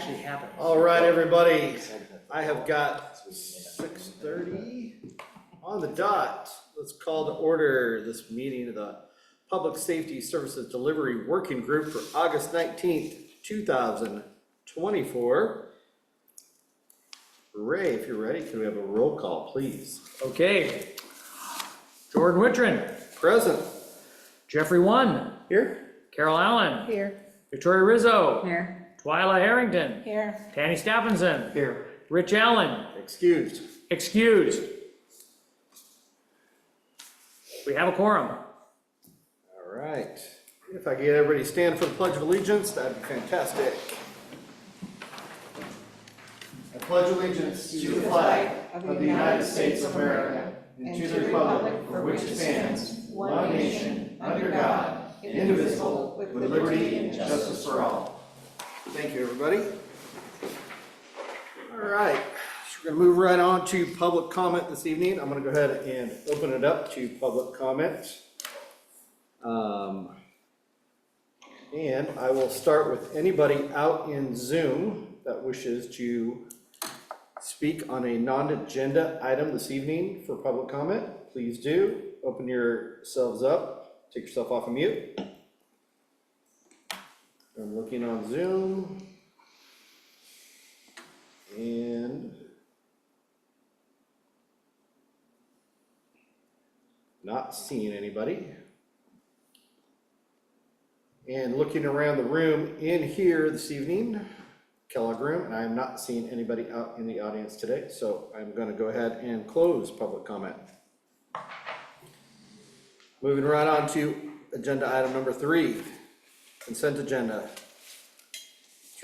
actually happen. All right, everybody, I have got 6:30 on the dot. Let's call to order this meeting of the Public Safety Services Delivery Working Group for August 19th, 2024. Ray, if you're ready, can we have a roll call, please? Okay. Jordan Wittrin. Present. Jeffrey One. Here. Carol Allen. Here. Victoria Rizzo. Here. Twyla Harrington. Here. Tanny Stephenson. Here. Rich Allen. Excused. Excused. We have a quorum. All right. If I get everybody to stand for the Pledge of Allegiance, that'd be fantastic. I pledge allegiance to the flag of the United States of America and to the republic for which it stands, one nation, under God, indivisible, with liberty and justice for all. Thank you, everybody. All right, so we're going to move right on to public comment this evening. I'm going to go ahead and open it up to public comment. And I will start with anybody out in Zoom that wishes to speak on a non-agenda item this evening for public comment. Please do. Open yourselves up. Take yourself off of mute. I'm looking on Zoom. And not seeing anybody. And looking around the room in here this evening, Kellogg room, and I am not seeing anybody out in the audience today, so I'm going to go ahead and close public comment. Moving right on to agenda item number 3, consent agenda.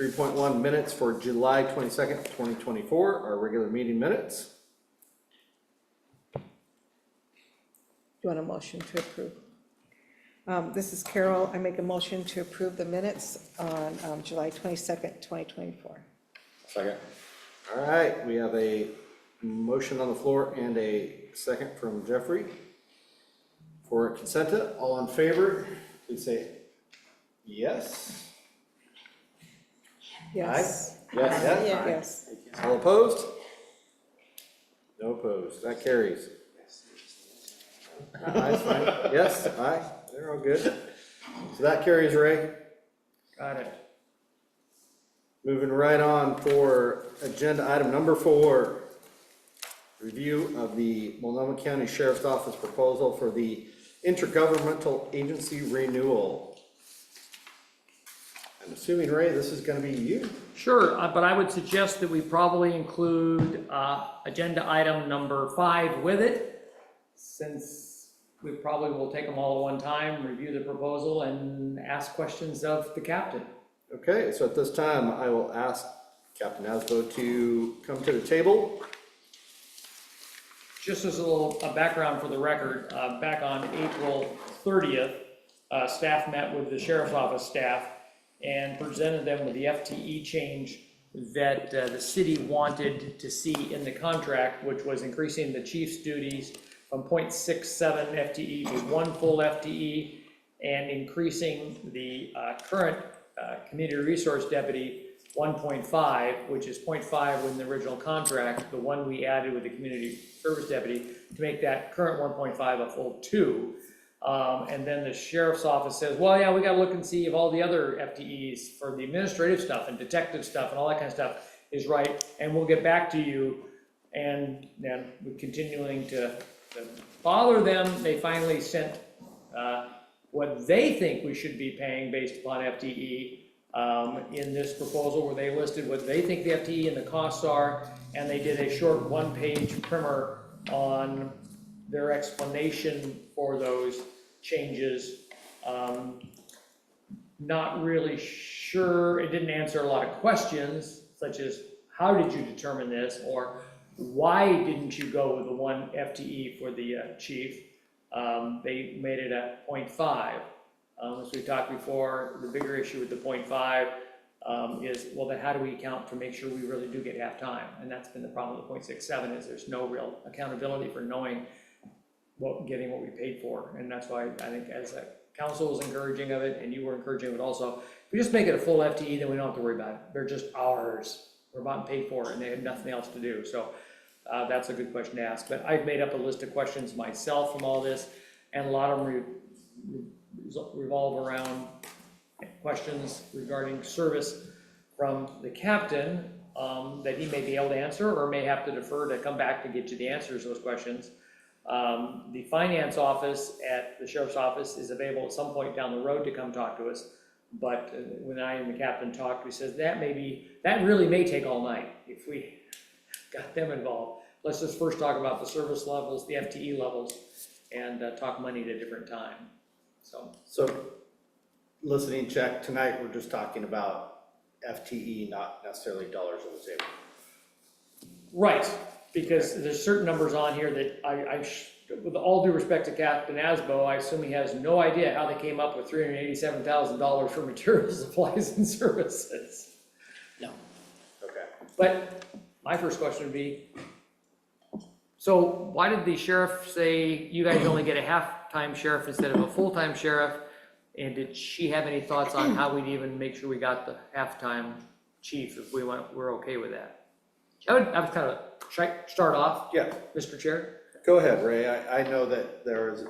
3.1 minutes for July 22nd, 2024, our regular meeting minutes. Do you want a motion to approve? This is Carol. I make a motion to approve the minutes on July 22nd, 2024. Second. All right, we have a motion on the floor and a second from Jeffrey for consent. All in favor, please say yes. Yes. Aye? Yes, yes? Yes. All opposed? No opposed. That carries. Aye, fine. Yes, aye. They're all good. So that carries, Ray. Got it. Moving right on for agenda item number 4. Review of the Multnomah County Sheriff's Office proposal for the intergovernmental agency renewal. I'm assuming, Ray, this is going to be you. Sure, but I would suggest that we probably include agenda item number 5 with it, since we probably will take them all at one time, review the proposal, and ask questions of the captain. Okay, so at this time, I will ask Captain Asbo to come to the table. Just as a little background for the record, back on April 30th, staff met with the Sheriff's Office staff and presented them with the FTE change that the city wanted to see in the contract, which was increasing the chief's duties from 0.67 FTE to 1 full FTE, and increasing the current community resource deputy 1.5, which is 0.5 in the original contract, the one we added with the community service deputy, to make that current 1.5 a full 2. And then the sheriff's office says, well, yeah, we got to look and see if all the other FTEs for the administrative stuff and detective stuff and all that kind of stuff is right, and we'll get back to you. And then we're continuing to bother them. They finally sent what they think we should be paying based upon FTE in this proposal, where they listed what they think the FTE and the costs are, and they did a short 1-page primer on their explanation for those changes. Not really sure, it didn't answer a lot of questions, such as how did you determine this, or why didn't you go with the 1 FTE for the chief? They made it at 0.5. As we talked before, the bigger issue with the 0.5 is, well, then how do we account to make sure we really do get half time? And that's been the problem with 0.67, is there's no real accountability for knowing getting what we paid for. And that's why I think as a council was encouraging of it, and you were encouraging of it also. If we just make it a full FTE, then we don't have to worry about it. They're just ours. We're bought and paid for, and they have nothing else to do. So that's a good question to ask. But I've made up a list of questions myself from all this, and a lot of them revolve around questions regarding service from the captain that he may be able to answer or may have to defer to come back to get you the answers to those questions. The finance office at the sheriff's office is available at some point down the road to come talk to us. But when I and the captain talked, we said that really may take all night if we got them involved. Let's just first talk about the service levels, the FTE levels, and talk money at a different time. So listening check, tonight we're just talking about FTE, not necessarily dollars on the table. Right, because there's certain numbers on here that with all due respect to Captain Asbo, I assume he has no idea how they came up with $387,000 for materials, supplies, and services. No. Okay. But my first question would be, so why did the sheriff say you guys only get a half-time sheriff instead of a full-time sheriff? And did she have any thoughts on how we'd even make sure we got the half-time chief if we're okay with that? I would kind of start off, Yeah, Mr. Chair. go ahead, Ray. I know that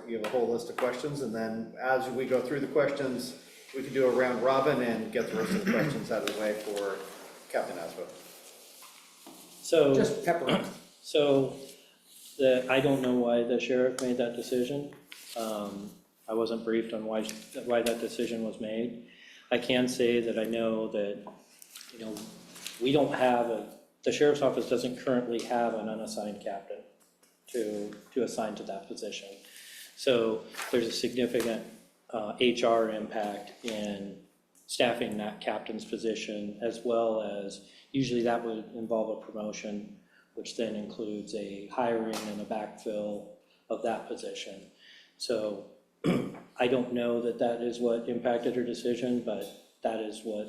you have a whole list of questions, and then as we go through the questions, we can do a round robin and get the rest of the questions out of the way for Captain Asbo. So, Just pepper them. so I don't know why the sheriff made that decision. I wasn't briefed on why that decision was made. I can say that I know that, we don't have the sheriff's office doesn't currently have an unassigned captain to assign to that position. So there's a significant HR impact in staffing that captain's position, as well as usually that would involve a promotion, which then includes a hiring and a backfill of that position. So I don't know that is what impacted her decision, but that is what,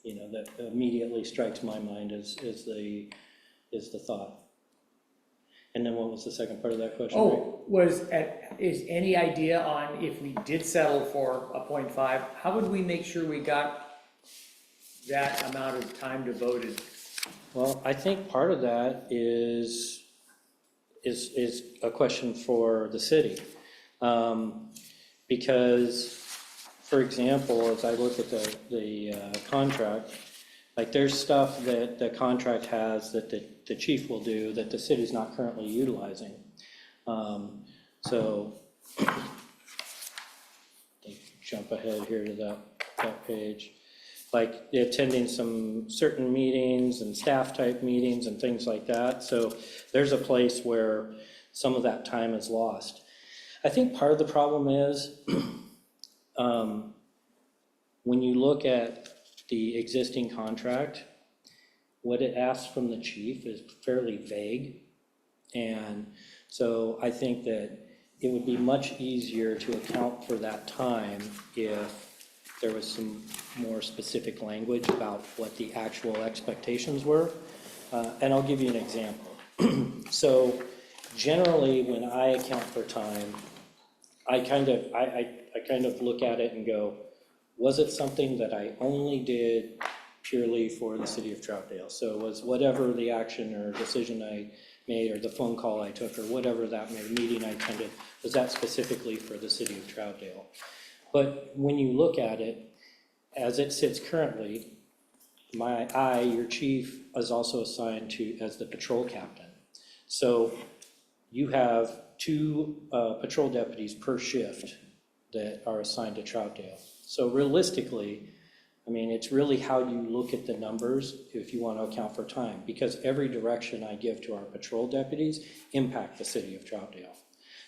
that immediately strikes my mind is the thought. And then what was the second part of that question? Is any idea on if we did settle for a 0.5, how would we make sure we got that amount of time devoted? Well, I think part of that is a question for the city. Because, for example, as I look at the contract, like there's stuff that the contract has that the chief will do that the city's not currently utilizing. So, jump ahead here to that page. Like attending some certain meetings and staff type meetings and things like that. So there's a place where some of that time is lost. I think part of the problem is when you look at the existing contract, what it asks from the chief is fairly vague. And so I think that it would be much easier to account for that time if there was some more specific language about what the actual expectations were. And I'll give you an example. So generally when I account for time, I kind of look at it and go, was it something that I only did purely for the city of Troutdale? So was whatever the action or decision I made or the phone call I took or whatever that meeting I attended, was that specifically for the city of Troutdale? But when you look at it, as it sits currently, your chief is also assigned as the patrol captain. So you have 2 patrol deputies per shift that are assigned to Troutdale. So realistically, I mean, it's really how you look at the numbers if you want to account for time, because every direction I give to our patrol deputies impact the city of Troutdale.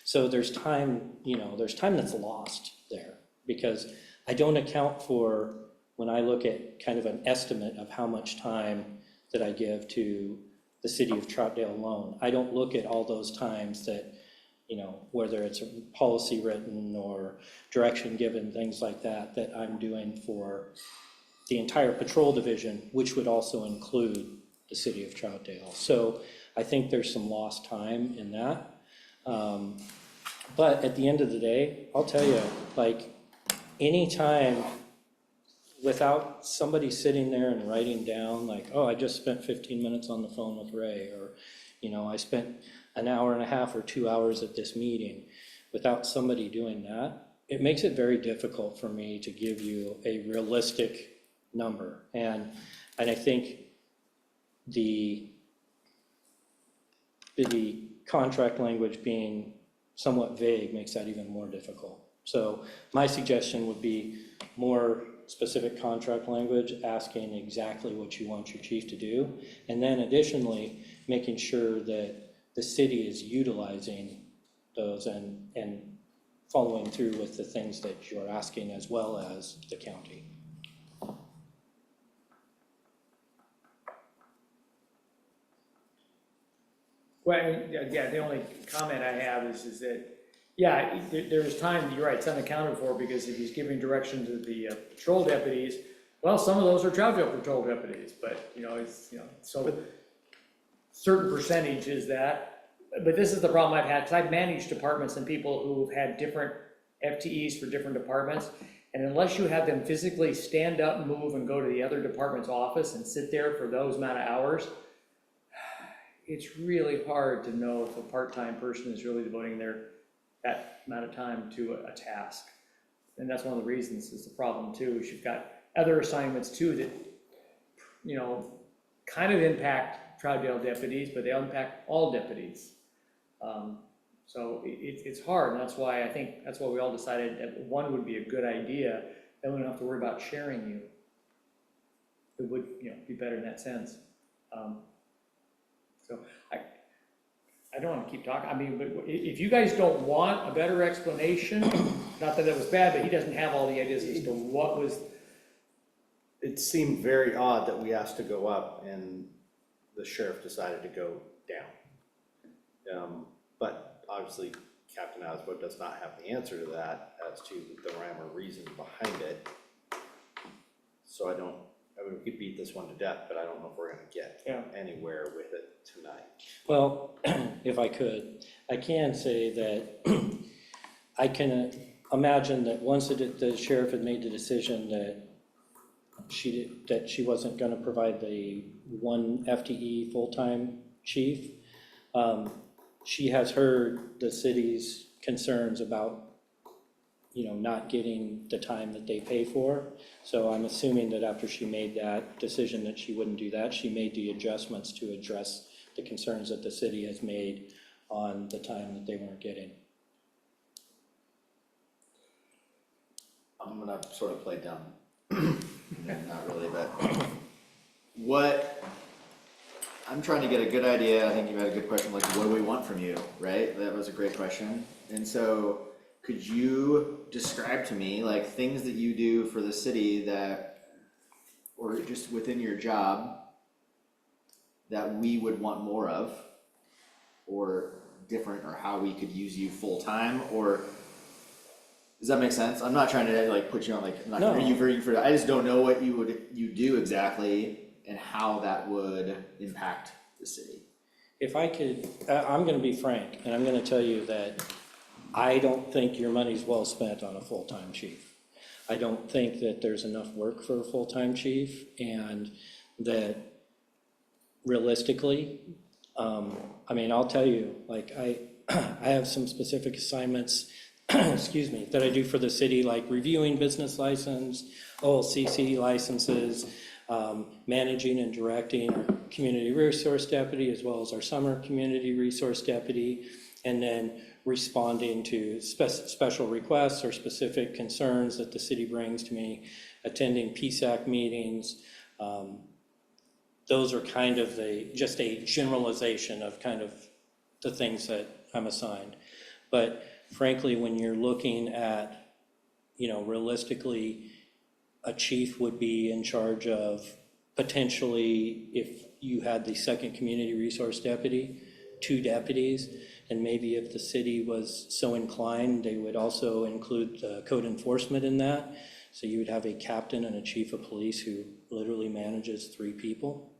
So there's time, there's time that's lost there, because I don't account for, when I look at kind of an estimate of how much time that I give to the city of Troutdale alone, I don't look at all those times that, whether it's a policy written or direction given, things like that, that I'm doing for the entire patrol division, which would also include the city of Troutdale. So I think there's some lost time in that. But at the end of the day, I'll tell you, like, anytime without somebody sitting there and writing down like, oh, I just spent 15 minutes on the phone with Ray, or, you know, I spent an hour and a half or 2 hours at this meeting, without somebody doing that, it makes it very difficult for me to give you a realistic number. And I think the contract language being somewhat vague makes that even more difficult. So my suggestion would be more specific contract language, asking exactly what you want your chief to do, and then additionally, making sure that the city is utilizing those and following through with the things that you're asking, as well as the county. Well, yeah, the only comment I have is that, yeah, there's time, you're right, it's unaccounted for, because if he's giving direction to the patrol deputies, well, some of those are Troutdale patrol deputies, but, you know, it's, you know, so certain percentage is that. But this is the problem I've had, because I've managed departments and people who've had different FTEs for different departments, and unless you have them physically stand up, move, and go to the other department's office and sit there for those amount of hours, it's really hard to know if a part-time person is really devoting that amount of time to a task. And that's one of the reasons is the problem too, is you've got other assignments too that, you know, kind of impact Troutdale deputies, but they impact all deputies. So it's hard, and that's why I think, that's why we all decided that one would be a good idea, then we don't have to worry about sharing you. It would, you know, be better in that sense. So I don't want to keep talking. I mean, but if you guys don't want a better explanation, not that it was bad, but he doesn't have all the ideas as to what was. It seemed very odd that we asked to go up and the sheriff decided to go down. But obviously Captain Asbo does not have the answer to that as to the rhyme or reason behind it. So I mean, we could beat this one to death, but I don't know if we're gonna get anywhere with it tonight. Well, if I could, I can say that I can imagine that once the sheriff had made the decision that she wasn't gonna provide the one FTE full-time chief, she has heard the city's concerns about, you know, not getting the time that they pay for. So I'm assuming that after she made that decision that she wouldn't do that, she made the adjustments to address the concerns that the city has made on the time that they weren't getting. I'm gonna sort of play dumb. Not really, but what I'm trying to get a good idea. I think you had a good question, like, what do we want from you, right? That was a great question. And so could you describe to me like things that you do for the city that, or just within your job, that we would want more of, or different, or how we could use you full time, or does that make sense? I'm not trying to like put you on like, I'm not No. interviewing for, I just don't know what you do exactly and how that would impact the city. If I could, I'm gonna be frank, and I'm gonna tell you that I don't think your money's well spent on a full-time chief. I don't think that there's enough work for a full-time chief, and that realistically, I mean, I'll tell you, like, I have some specific assignments, excuse me, that I do for the city, like reviewing business license, OLCC licenses, managing and directing our community resource deputy, as well as our summer community resource deputy, and then responding to special requests or specific concerns that the city brings to me, attending PSAC meetings. Those are kind of just a generalization of kind of the things that I'm assigned. But frankly, when you're looking at, you know, realistically, a chief would be in charge of potentially, if you had the second community resource deputy, 2 deputies, and maybe if the city was so inclined, they would also include code enforcement in that. So you would have a captain and a chief of police who literally manages 3 people.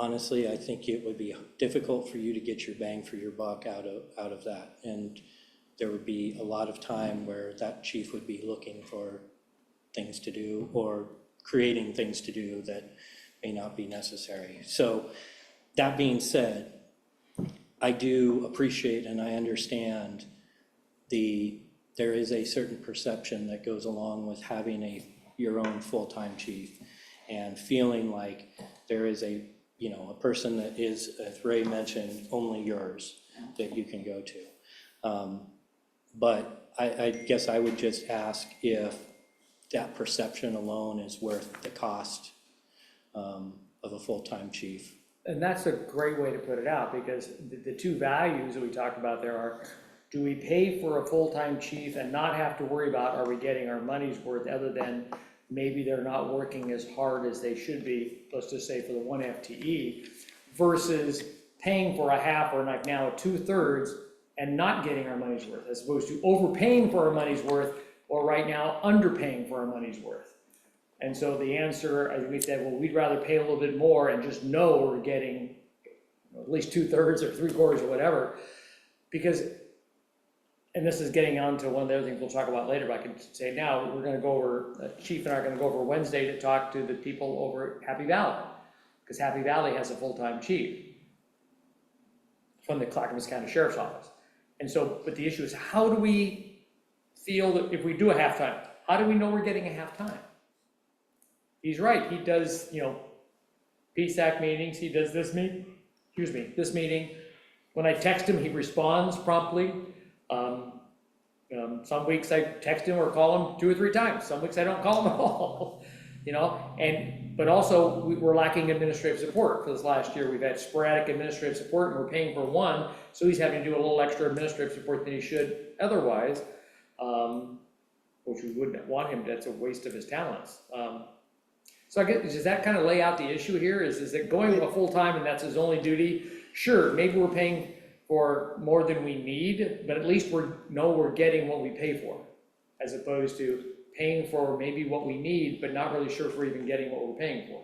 honestly, I think it would be difficult for you to get your bang for your buck out of that. And there would be a lot of time where that chief would be looking for things to do or creating things to do that may not be necessary. So that being said, I do appreciate and I understand there is a certain perception that goes along with having your own full-time chief and feeling like there is a person that is, as Ray mentioned, only yours that you can go to. But I guess I would just ask if that perception alone is worth the cost of a full-time chief. And that's a great way to put it out, because the two values that we talked about there are, do we pay for a full-time chief and not have to worry about, are we getting our money's worth, other than maybe they're not working as hard as they should be, let's just say for the one FTE, versus paying for a half or like now a 2/3 and not getting our money's worth, as opposed to overpaying for our money's worth, or right now underpaying for our money's worth. And so the answer, as we said, well, we'd rather pay a little bit more and just know we're getting at least 2/3 or 3/4 or whatever, because, and this is getting on to one of the other things we'll talk about later, but I can say now, we're gonna go over, Chief and I are gonna go over Wednesday to talk to the people over at Happy Valley, because Happy Valley has a full-time chief from the Clackamas County Sheriff's Office. And so, but the issue is, how do we feel that if we do a halftime, how do we know we're getting a halftime? He's right, he does, PSAC meetings, he does this meeting. When I text him, he responds promptly. Some weeks I text him or call him 2 or 3 times. Some weeks I don't call him at all, but also we're lacking administrative support for this last year. We've had sporadic administrative support and we're paying for one, so he's having to do a little extra administrative support than he should otherwise, which we wouldn't want him, that's a waste of his talents. So I guess, does that kind of lay out the issue here? Is it going to a full-time and that's his only duty? Sure, maybe we're paying for more than we need, but at least we're getting what we pay for, as opposed to paying for maybe what we need, but not really sure if we're even getting what we're paying for.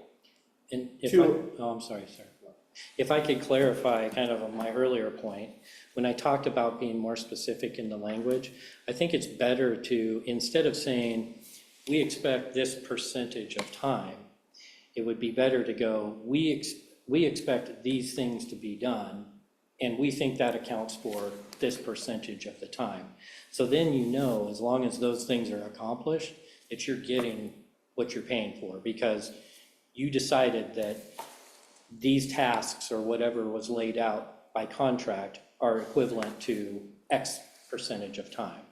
And I'm sorry, sir. If I could clarify kind of on my earlier point, when I talked about being more specific in the language, I think it's better to, instead of saying, we expect this percentage of time, it would be better to go, we expect these things to be done, and we think that accounts for this percentage of the time. So then as long as those things are accomplished, that you're getting what you're paying for, because you decided that these tasks or whatever was laid out by contract are equivalent to X percentage of time.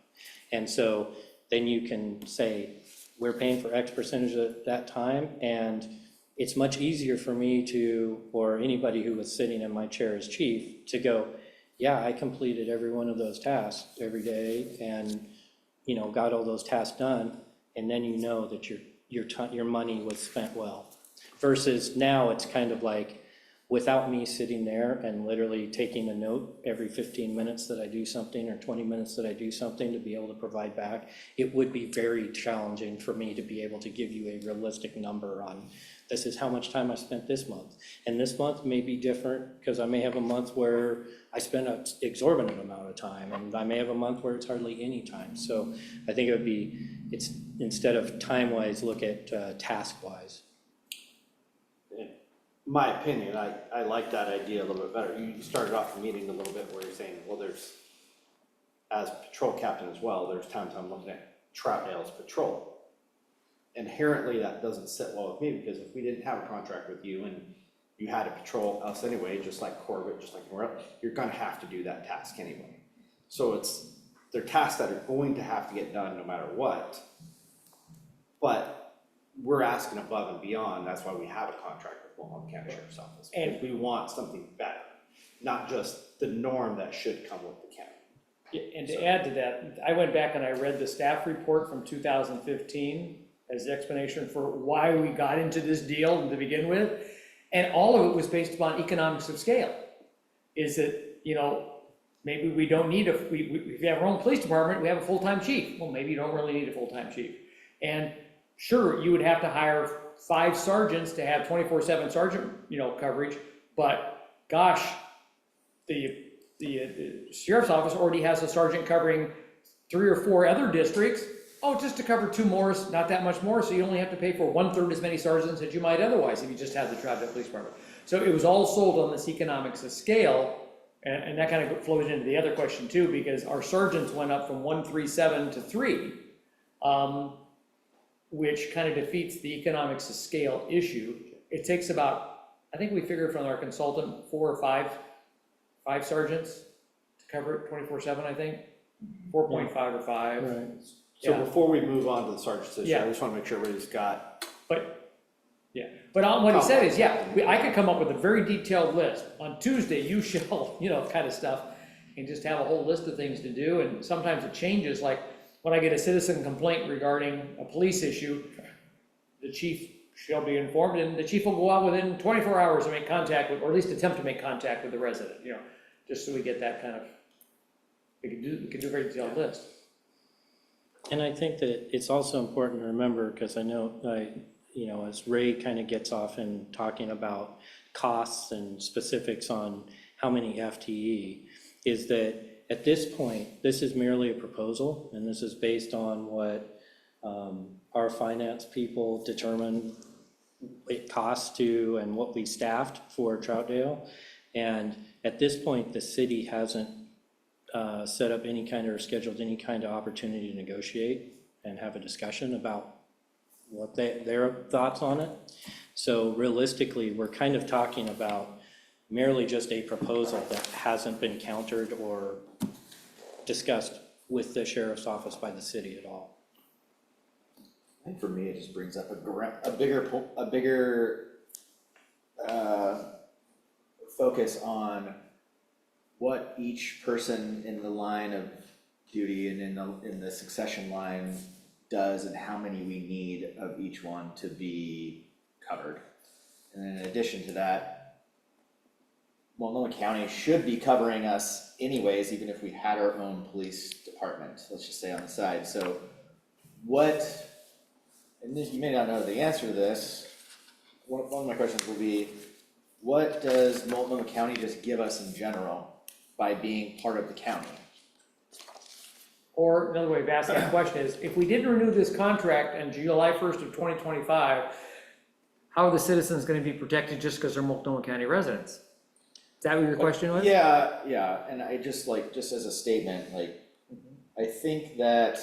And so then you can say, we're paying for X percentage of that time, and it's much easier for me to, or anybody who was sitting in my chair as chief, to go, yeah, I completed every one of those tasks every day and, got all those tasks done, and then that your money was spent well. Versus now it's kind of like, without me sitting there and literally taking a note every 15 minutes that I do something or 20 minutes that I do something to be able to provide back, it would be very challenging for me to be able to give you a realistic number on, this is how much time I spent this month. And this month may be different because I may have a month where I spent an exorbitant amount of time, and I may have a month where it's hardly any time. So I think it's instead of time-wise, look at task-wise. My opinion, I like that idea a little bit better. You started off the meeting a little bit where you're saying, well, there's, as patrol captain as well, there's times I'm looking at Troutdale's patrol. Inherently, that doesn't sit well with me, because if we didn't have a contract with you and you had to patrol us anyway, just like Corbett, just like Morel, you're gonna have to do that task anyway. So they're tasks that are going to have to get done no matter what. But we're asking above and beyond. That's why we have a contract with Mohawk County Sheriff's Office. And we want something better, not just the norm that should come with the county. And to add to that, I went back and I read the staff report from 2015 as the explanation for why we got into this deal to begin with. And all of it was based upon economics of scale. Is that, maybe we don't need if we have our own police department, we have a full-time chief. Well, maybe you don't really need a full-time chief. And sure, you would have to hire 5 sergeants to have 24/7 sergeant, coverage, But gosh, the sheriff's office already has a sergeant covering 3 or 4 other districts. Oh, just to cover 2 more is not that much more, so you only have to pay for 1/3 as many sergeants as you might otherwise if you just had the Troutdale Police Department. So it was all sold on this economics of scale, and that kind of flows into the other question too, because our sergeants went up from 137 to 3, which kind of defeats the economics of scale issue. It takes about, I think we figured from our consultant, 4 or 5 sergeants to cover it 24/7, I think, 4.5 or 5. Right. So Yeah. before we move on to the sergeant's issue, Yeah. I just wanna make sure everybody's got, But what he said is, I could come up with a very detailed list. On Tuesday, you shall, kind of stuff, and just have a whole list of things to do, and sometimes it changes, like, when I get a citizen complaint regarding a police issue, the chief shall be informed, and the chief will go out within 24 hours to make contact with, or at least attempt to make contact with the resident, just so we get that kind of, we can do a very detailed list. And I think that it's also important to remember, because I know, as Ray kind of gets off in talking about costs and specifics on how many FTE, is that at this point, this is merely a proposal, and this is based on what our finance people determine it costs to and what we staffed for Troutdale. And at this point, the city hasn't set up any kind or scheduled any kind of opportunity to negotiate and have a discussion about what their thoughts on it. So realistically, we're kind of talking about merely just a proposal that hasn't been countered or discussed with the sheriff's office by the city at all. I think for me, it just brings up a bigger focus on what each person in the line of duty and in the succession line does, and how many we need of each one to be covered. And then in addition to that, Multnomah County should be covering us anyways, even if we had our own police department, let's just say on the side. So what, and you may not know the answer to this, one of my questions will be, what does Multnomah County just give us in general by being part of the county? Or another way of asking that question is, if we didn't renew this contract on July 1st of 2025, how are the citizens gonna be protected just because they're Multnomah County residents? Is that what your question was? Yeah, and I just as a statement, I think that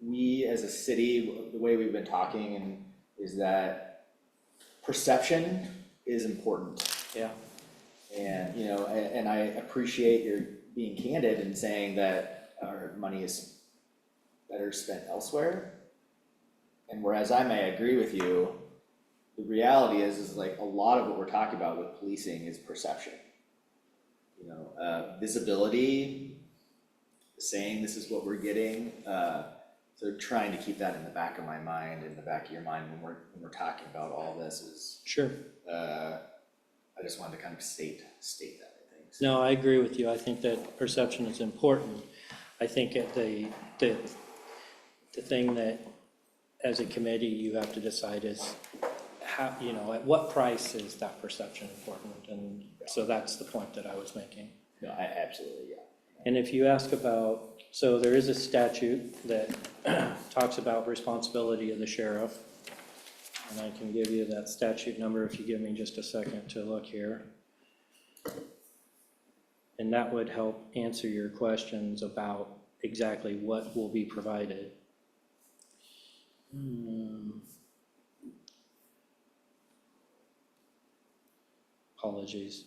we as a city, the way we've been talking is that perception is important. Yeah. And, and I appreciate your being candid and saying that our money is better spent elsewhere. And whereas I may agree with you, the reality is like a lot of what we're talking about with policing is perception. Visibility, saying this is what we're getting. So trying to keep that in the back of my mind, in the back of your mind when we're talking about all this is. Sure. I just wanted to kind of state that, I think. No, I agree with you. I think that perception is important. I think at the thing that as a committee you have to decide is how, at what price is that perception important? And so that's the point that I was making. No, I absolutely, yeah. And if you ask about, so there is a statute that talks about responsibility of the sheriff. And I can give you that statute number if you give me just a second to look here. And that would help answer your questions about exactly what will be provided. Apologies.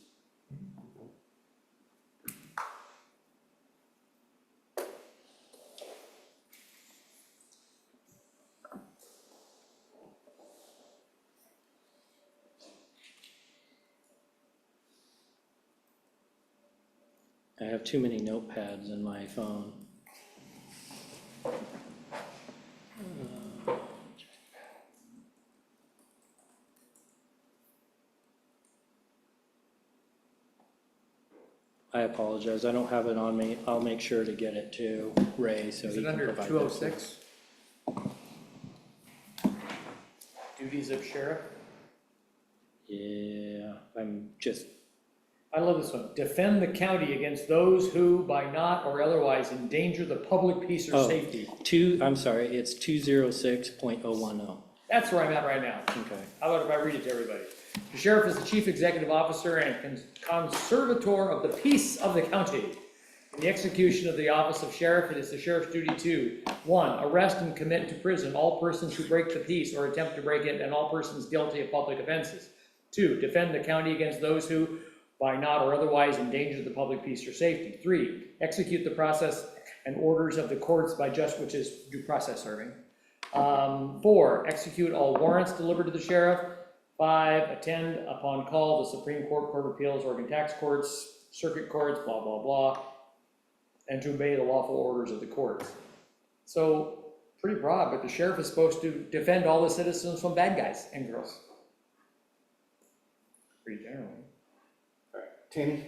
I have too many notepads in my phone. I apologize, I don't have it on me. I'll make sure to get it to Ray so he can provide it. Is it under 206? Duties of sheriff? Yeah, I'm just, I love this one. Defend the county against those who, by not or otherwise, endanger the public peace or Oh. safety. I'm sorry, it's 206.010. That's where I'm at right now. Okay. How about if I read it to everybody? The sheriff is the chief executive officer and conservator of the peace of the county. In the execution of the office of sheriff, it is the sheriff's duty to, 1, arrest and commit to prison all persons who break the peace or attempt to break it, and all persons guilty of public offenses. 2, defend the county against those who, by not or otherwise, endanger the public peace or safety. 3, execute the process and orders of the courts by which is due process serving. 4, execute all warrants delivered to the sheriff. 5, attend upon call the Supreme Court, Court of Appeals, Oregon Tax Courts, Circuit Courts, blah, blah, blah, and to obey the lawful orders of the courts. So, pretty broad, but the sheriff is supposed to defend all the citizens from bad guys and girls. Pretty generally. All right, Tammy?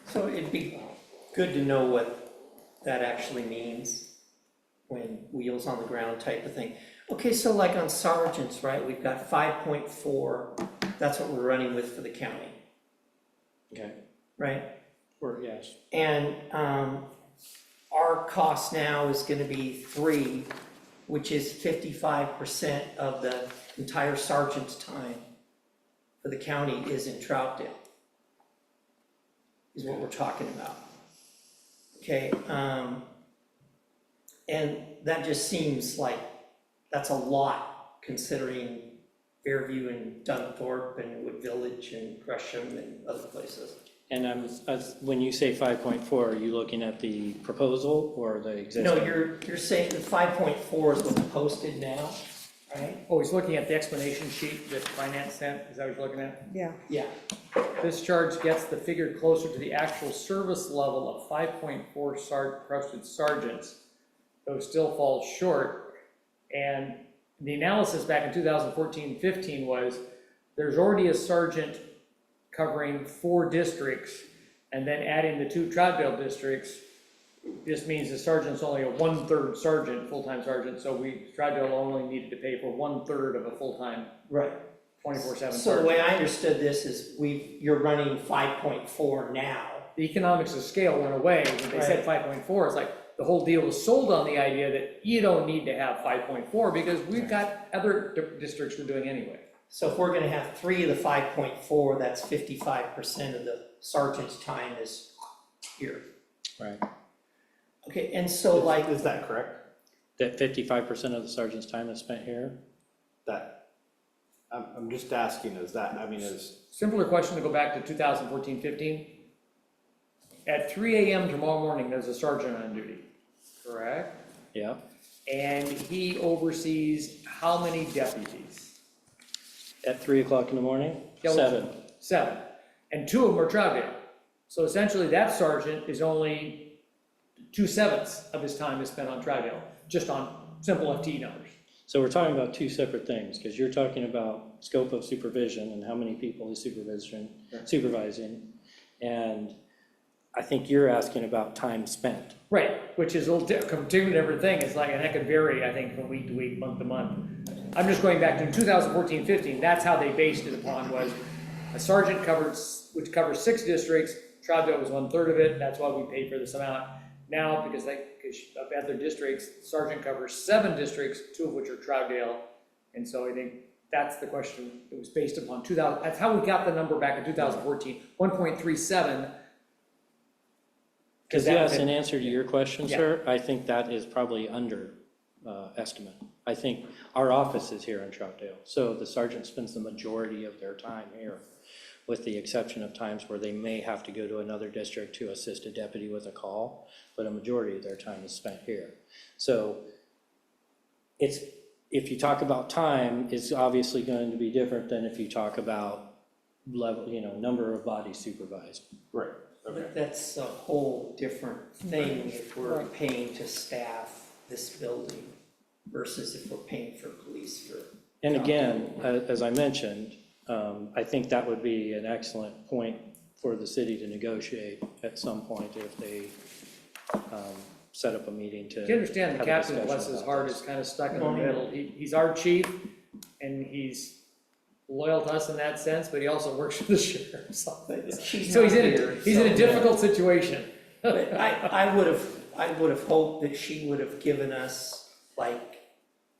So it'd be good to know what that actually means when wheels on the ground type of thing. Okay, so like on sergeants, right, we've got 5.4, that's what we're running with for the county, Okay. right? Or, yes. And our cost now is gonna be 3, which is 55% of the entire sergeant's time for the county is in Troutdale, is what we're talking about. Okay, and that just seems like that's a lot considering Fairview and Dunthorpe and Wood Village and Gresham and other places. And when you say 5.4, are you looking at the proposal or the existing? No, you're saying the 5.4 is what's posted now, right? Oh, he's looking at the explanation sheet that finance sent, is that what he's looking at? Yeah, Yeah, This charge gets the figure closer to the actual service level of 5.4 trusted sergeants, though still falls short. And the analysis back in 2014-15 was, there's already a sergeant covering 4 districts, and then adding the 2 Troutdale districts, this means the sergeant's only a 1/3 sergeant, full-time sergeant, so Troutdale only needed to pay for 1/3 of a full-time right. 24/7 So the sergeant. way I understood this is you're running 5.4 now. The economics of scale went away when they said 5.4, it's like, the whole deal was sold on the idea that you don't need to have 5.4 because we've got other districts we're doing anyway. So if we're gonna have 3 of the 5.4, that's 55% of the sergeant's time is here. Right. Okay, and so like, Is that correct? That 55% of the sergeant's time is spent here? That, I'm just asking, is that, I mean, is, Simpler question to go back to 2014-15. At 3 AM tomorrow morning, there's a sergeant on duty, correct? Yeah. And he oversees how many deputies? At 3 o'clock in the morning? Yeah, 7. 7. And 2 of them are Troutdale. So essentially, that sergeant is only 2/7 of his time is spent on Troutdale, just on simple FTE numbers. So we're talking about 2 separate things, because you're talking about scope of supervision and how many people he's supervising. And I think you're asking about time spent. Right, which is a little completely different thing. It's like, and that could vary, I think, from week to week, month to month. I'm just going back to 2014-15, that's how they based it upon, was a sergeant which covers 6 districts, Troutdale was 1/3 of it, that's why we paid for this amount. Now, because of other districts, sergeant covers 7 districts, 2 of which are Troutdale. And so I think that's the question, it was based upon 2000, that's how we got the number back in 2014, 1.37. Because yes, in answer to your question, Yeah. sir, I think that is probably under estimate. I think our office is here in Troutdale, so the sergeant spends the majority of their time here, with the exception of times where they may have to go to another district to assist a deputy with a call, but a majority of their time is spent here. So if you talk about time, it's obviously going to be different than if you talk about level, number of bodies supervised. right, okay. but that's a whole different thing if we're paying to staff this building versus if we're paying for police for. And again, as I mentioned, I think that would be an excellent point for the city to negotiate at some point if they set up a meeting to. You understand the have a captain, discussion bless his about heart, this. is kind of stuck in the middle. He's our chief, and he's loyal to us in that sense, but he also works for the sheriff's office. She's So not here, he's in a so- difficult situation. But I would have hoped that she would have given us, like,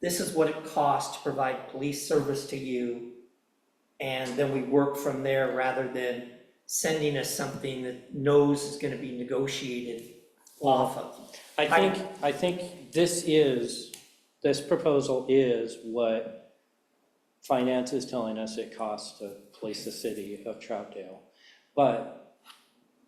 this is what it costs to provide police service to you, and then we work from there rather than sending us something that knows is gonna be negotiated off of. I think this proposal is what finance is telling us it costs to police the city of Troutdale. But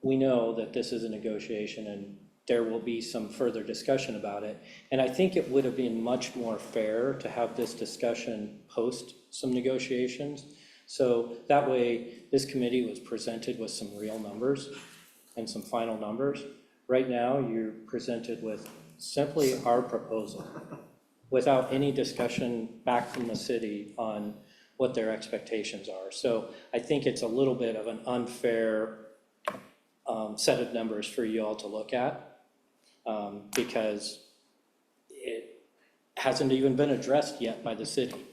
we know that this is a negotiation and there will be some further discussion about it. And I think it would have been much more fair to have this discussion post some negotiations. So that way, this committee was presented with some real numbers and some final numbers. Right now, you're presented with simply our proposal without any discussion back from the city on what their expectations are. So I think it's a little bit of an unfair set of numbers for you all to look at because it hasn't even been addressed yet by the city.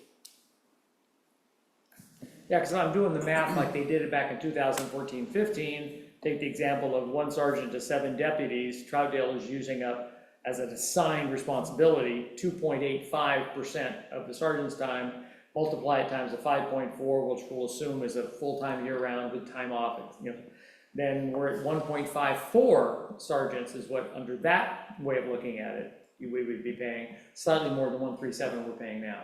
Yeah, because I'm doing the math like they did it back in 2014-15. Take the example of 1 sergeant to 7 deputies. Troutdale is using up, as an assigned responsibility, 2.85% of the sergeant's time. Multiply it times the 5.4, which we'll assume is a full-time year-round with time off. Then we're at 1.54 sergeants is what, under that way of looking at it, we would be paying slightly more than 137 we're paying now.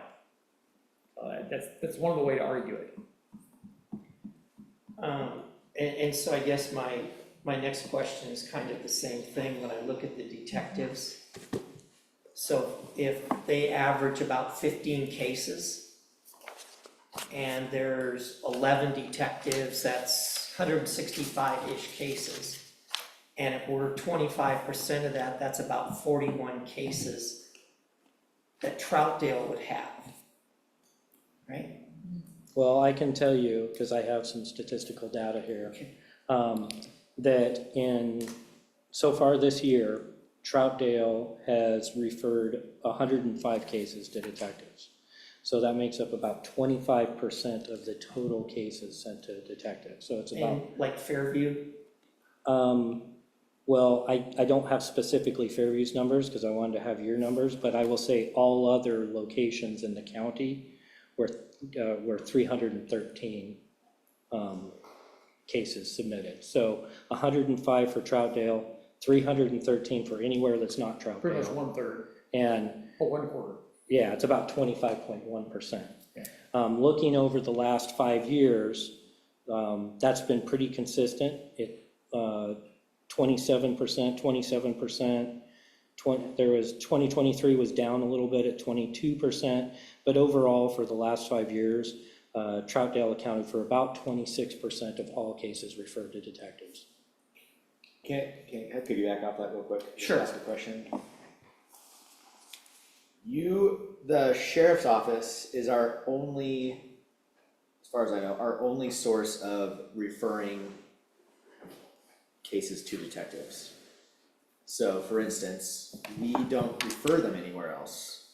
That's one of the way to argue it. And so I guess my next question is kind of the same thing when I look at the detectives. So if they average about 15 cases and there's 11 detectives, that's 165-ish cases. And if we're 25% of that, that's about 41 cases that Troutdale would have, right? Well, I can tell you, because I have some statistical data here, that so far this year, Troutdale has referred 105 cases to detectives. So that makes up about 25% of the total cases sent to detectives. So it's about. And like Fairview? Well, I don't have specifically Fairview's numbers because I wanted to have your numbers, but I will say all other locations in the county were 313 cases submitted. So 105 for Troutdale, 313 for anywhere that's not Pretty much Troutdale. 1/3, And or 1/4. yeah, it's about 25.1%. Yeah. Looking over the last 5 years, that's been pretty consistent. 27%, 27%. 2023 was down a little bit at 22%, but overall for the last 5 years, Troutdale accounted for about 26% of all cases referred to detectives. Can I piggyback off that real quick? Just Sure. ask a question. The sheriff's office is our only, as far as I know, our only source of referring cases to detectives. So for instance, we don't refer them anywhere else,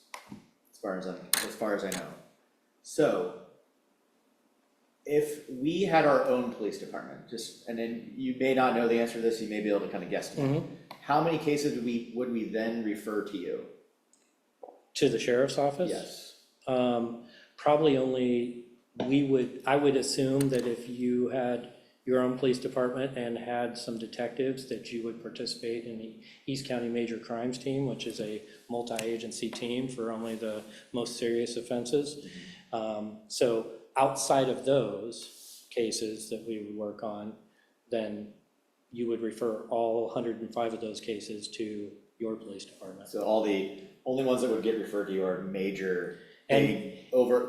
as far as I know. So if we had our own police department, and then you may not know the answer to this, you may be able to kind of guess. How many cases would we then refer to you? To the sheriff's office? Yes. Probably only, I would assume that if you had your own police department and had some detectives, that you would participate in the East County Major Crimes Team, which is a multi-agency team for only the most serious offenses. So outside of those cases that we would work on, then you would refer all 105 of those cases to your police department. So all the only ones that would get referred to you are major, And-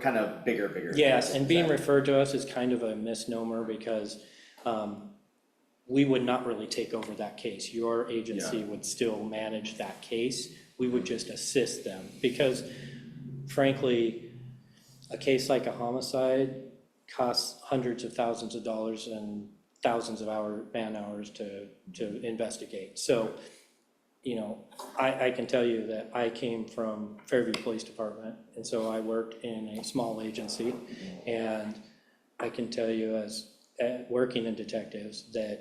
kind of bigger. Yes, cases. and being referred to us is kind of a misnomer because we would not really take over that case. Your agency would still manage that case. We would just assist them because frankly, a case like a homicide costs hundreds of thousands of dollars and thousands of man hours to investigate. So, I can tell you that I came from Fairview Police Department, and so I worked in a small agency, and I can tell you as, working in detectives, that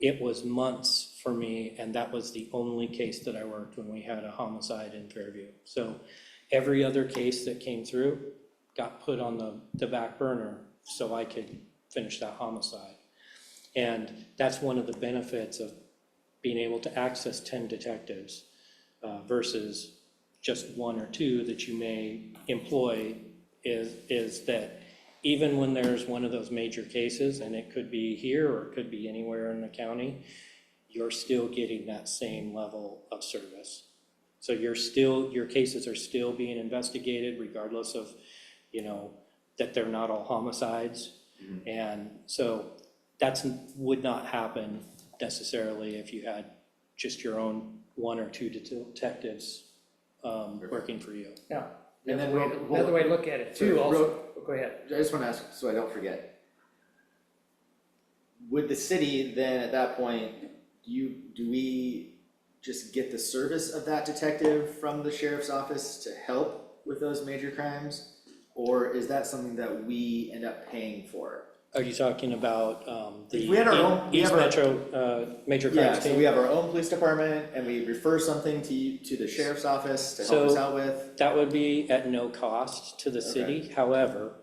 it was months for me, and that was the only case that I worked when we had a homicide in Fairview. So every other case that came through got put on the back burner so I could finish that homicide. And that's one of the benefits of being able to access 10 detectives versus just 1 or 2 that you may employ, is that even when there's one of those major cases, and it could be here or it could be anywhere in the county, you're still getting that same level of service. So your cases are still being investigated regardless of, that they're not all homicides. And so would not happen necessarily if you had just your own 1 or 2 detectives working for you. Yeah. And then Another way to look at it too, also, go ahead. I just wanna ask, so I don't forget. Would the city then, at that point, do we just get the service of that detective from the sheriff's office to help with those major crimes? Or is that something that we end up paying for? Are you talking about the We had our own- we East have our- Metro Major Yeah, Crimes so Team? we have our own police department and we refer something to the sheriff's office to help us So- out with. That would be at no cost to the city, however,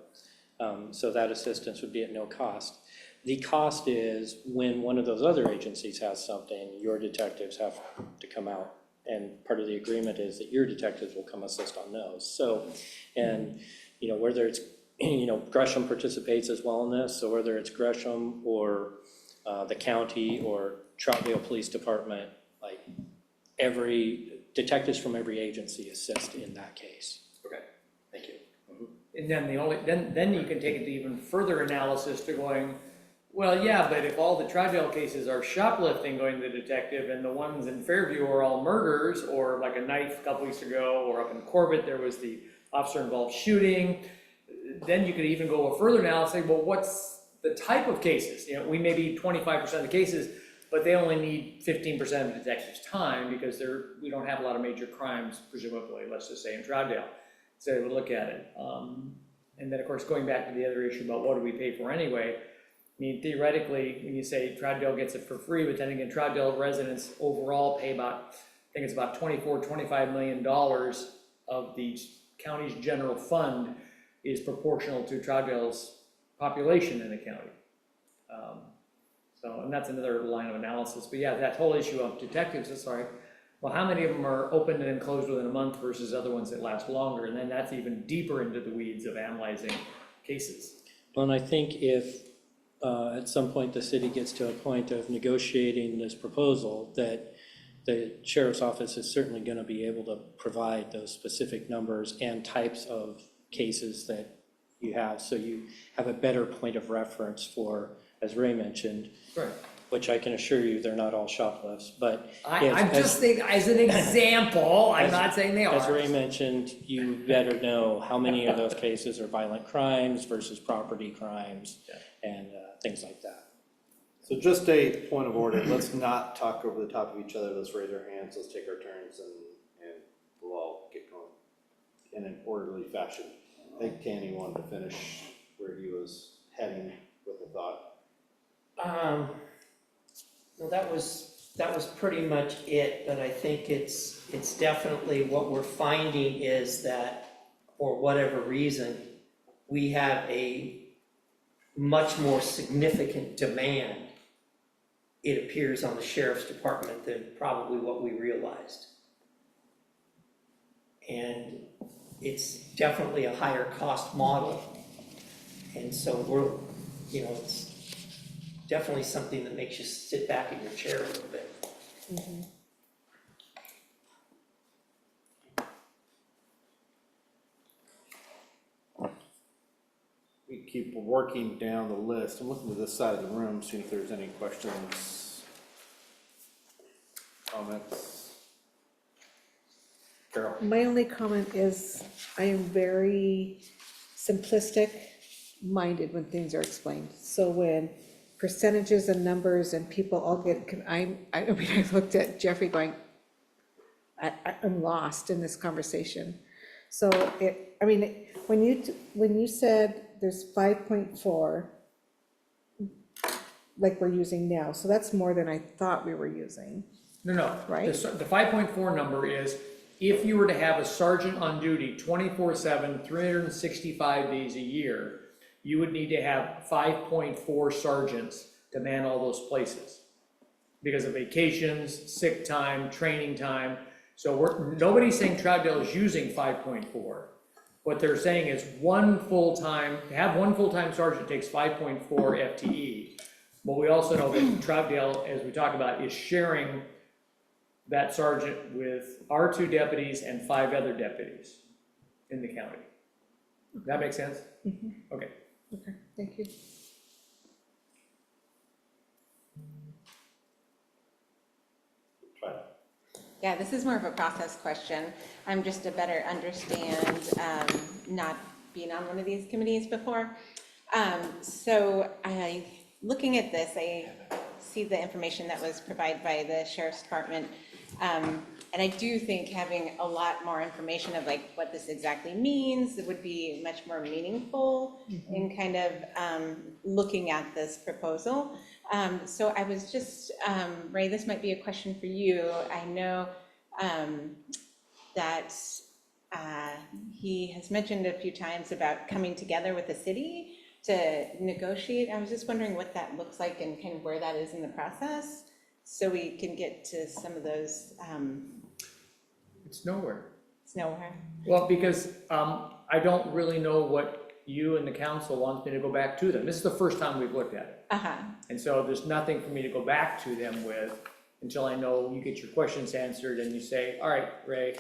so that assistance would be at no cost. The cost is when one of those other agencies has something, your detectives have to come out. And part of the agreement is that your detectives will come assist on those. So, and, whether it's, Gresham participates as well in this, so whether it's Gresham or the county or Troutdale Police Department, like detectives from every agency assist in that case. Okay, thank you. And then then you can take it to even further analysis to going, well, yeah, but if all the Troutdale cases are shoplifting going to the detective and the ones in Fairview are all murders, or like a knife a couple weeks ago, or up in Corbett, there was the officer involved shooting, then you could even go a further analysis, say, well, what's the type of cases? We may be 25% of the cases, but they only need 15% of the detective's time because we don't have a lot of major crimes, presumably, let's just say in Troutdale. So we'll look at it. And then, of course, going back to the other issue about what do we pay for anyway, I mean, theoretically, when you say Troutdale gets it for free, but then again, Troutdale residents overall pay about, I think it's about $25 million of the county's general fund is proportional to Troutdale's population in the county. And that's another line of analysis. But yeah, that whole issue of detectives, well, how many of them are opened and closed within a month versus other ones that last longer? And then that's even deeper into the weeds of analyzing cases. Well, and I think if at some point the city gets to a point of negotiating this proposal, that the sheriff's office is certainly going to be able to provide those specific numbers and types of cases that you have, so you have a better point of reference for, as Ray mentioned, Right. which I can assure you, they're not all shoplifts, but I'm just thinking, as an example, I'm not saying they as are. Ray mentioned, you better know how many of those cases are violent crimes versus property crimes and things like that. So just a point of order, let's not talk over the top of each other, let's raise our hands, let's take our turns, and we'll all get going in an orderly fashion. I think Tanny wanted to finish where he was heading with the thought. Well, that was pretty much it, but I think it's definitely what we're finding is that, for whatever reason, we have a much more significant demand, it appears, on the sheriff's department than probably what we realized. And it's definitely a higher cost model. And so we're, it's definitely something that makes you sit back in your chair a little bit. We keep working down the list. I'm looking to this side of the room, seeing if there's any questions, comments. Carol? My only comment is I am very simplistic minded when things are explained. So when percentages and numbers and people all get, I looked at Jeffrey going, I'm lost in this conversation. So when you said there's 5.4 like we're using now, so that's more than I thought we were using. No. Right. The 5.4 number is if you were to have a sergeant on duty 24/7, 365 days a year, you would need to have 5.4 sergeants to man all those places. Because of vacations, sick time, training time. So nobody's saying Troutdale is using 5.4. What they're saying is to have one full-time sergeant takes 5.4 FTE. But we also know that Troutdale, as we talked about, is sharing that sergeant with our 2 deputies and 5 other deputies in the county. Does that make sense? Okay. Okay, thank you. Yeah, this is more of a process question. I'm just to better understand, not being on one of these committees before. Looking at this, I see the information that was provided by the Sheriff's Department. And I do think having a lot more information of like what this exactly means would be much more meaningful in kind of looking at this proposal. So I was just, Ray, this might be a question for you. I know that he has mentioned a few times about coming together with the city to negotiate. I was just wondering what that looks like and kind of where that is in the process, so we can get to some of those. It's nowhere. It's nowhere. Well, because I don't really know what you and the council wants me to go back to them. This is the first time we've looked at it. And so there's nothing for me to go back to them with until I know you get your questions answered and you say, all right, Ray,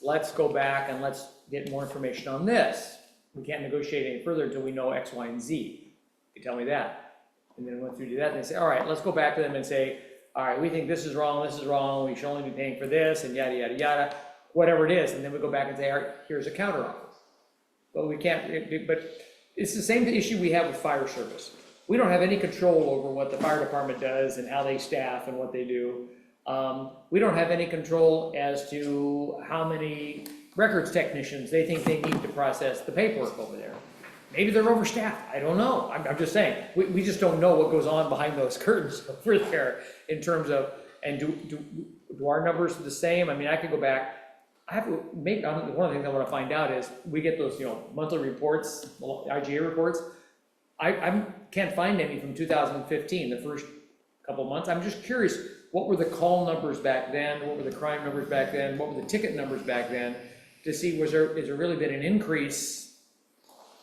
let's go back and let's get more information on this. We can't negotiate any further until we know X, Y, and Z. You tell me that. And then once we do that, they say, all right, let's go back to them and say, all right, we think this is wrong, we should only be paying for this, and yada, yada, yada, whatever it is. And then we go back and say, all right, here's a counter offer. But we can't, but it's the same issue we have with fire service. We don't have any control over what the fire department does and how they staff and what they do. We don't have any control as to how many records technicians they think they need to process the paperwork over there. Maybe they're overstaffed, I don't know, I'm just saying, we just don't know what goes on behind those curtains over there in terms of, and do our numbers the same? I mean, I could go back, one of the things I wanna find out is, we get those, monthly reports, IGA reports, I can't find any from 2015, the first couple months. I'm just curious, what were the call numbers back then, what were the crime numbers back then, what were the ticket numbers back then, to see has there really been an increase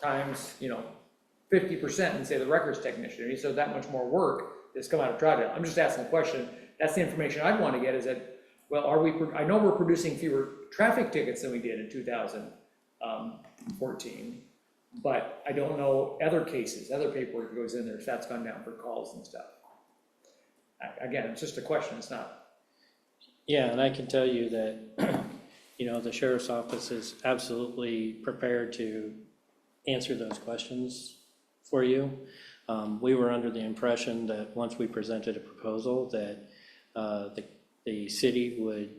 times 50% and say the records technician. I mean, so that much more work has come out of Troutdale. I'm just asking the question. That's the information I'd want to get, is that, well, I know we're producing fewer traffic tickets than we did in 2014, but I don't know other cases, other paperwork that goes in there, if that's gone down for calls and stuff. Again, it's just a question, it's not. Yeah, and I can tell you that, the sheriff's office is absolutely prepared to answer those questions for you. We were under the impression that once we presented a proposal that the city would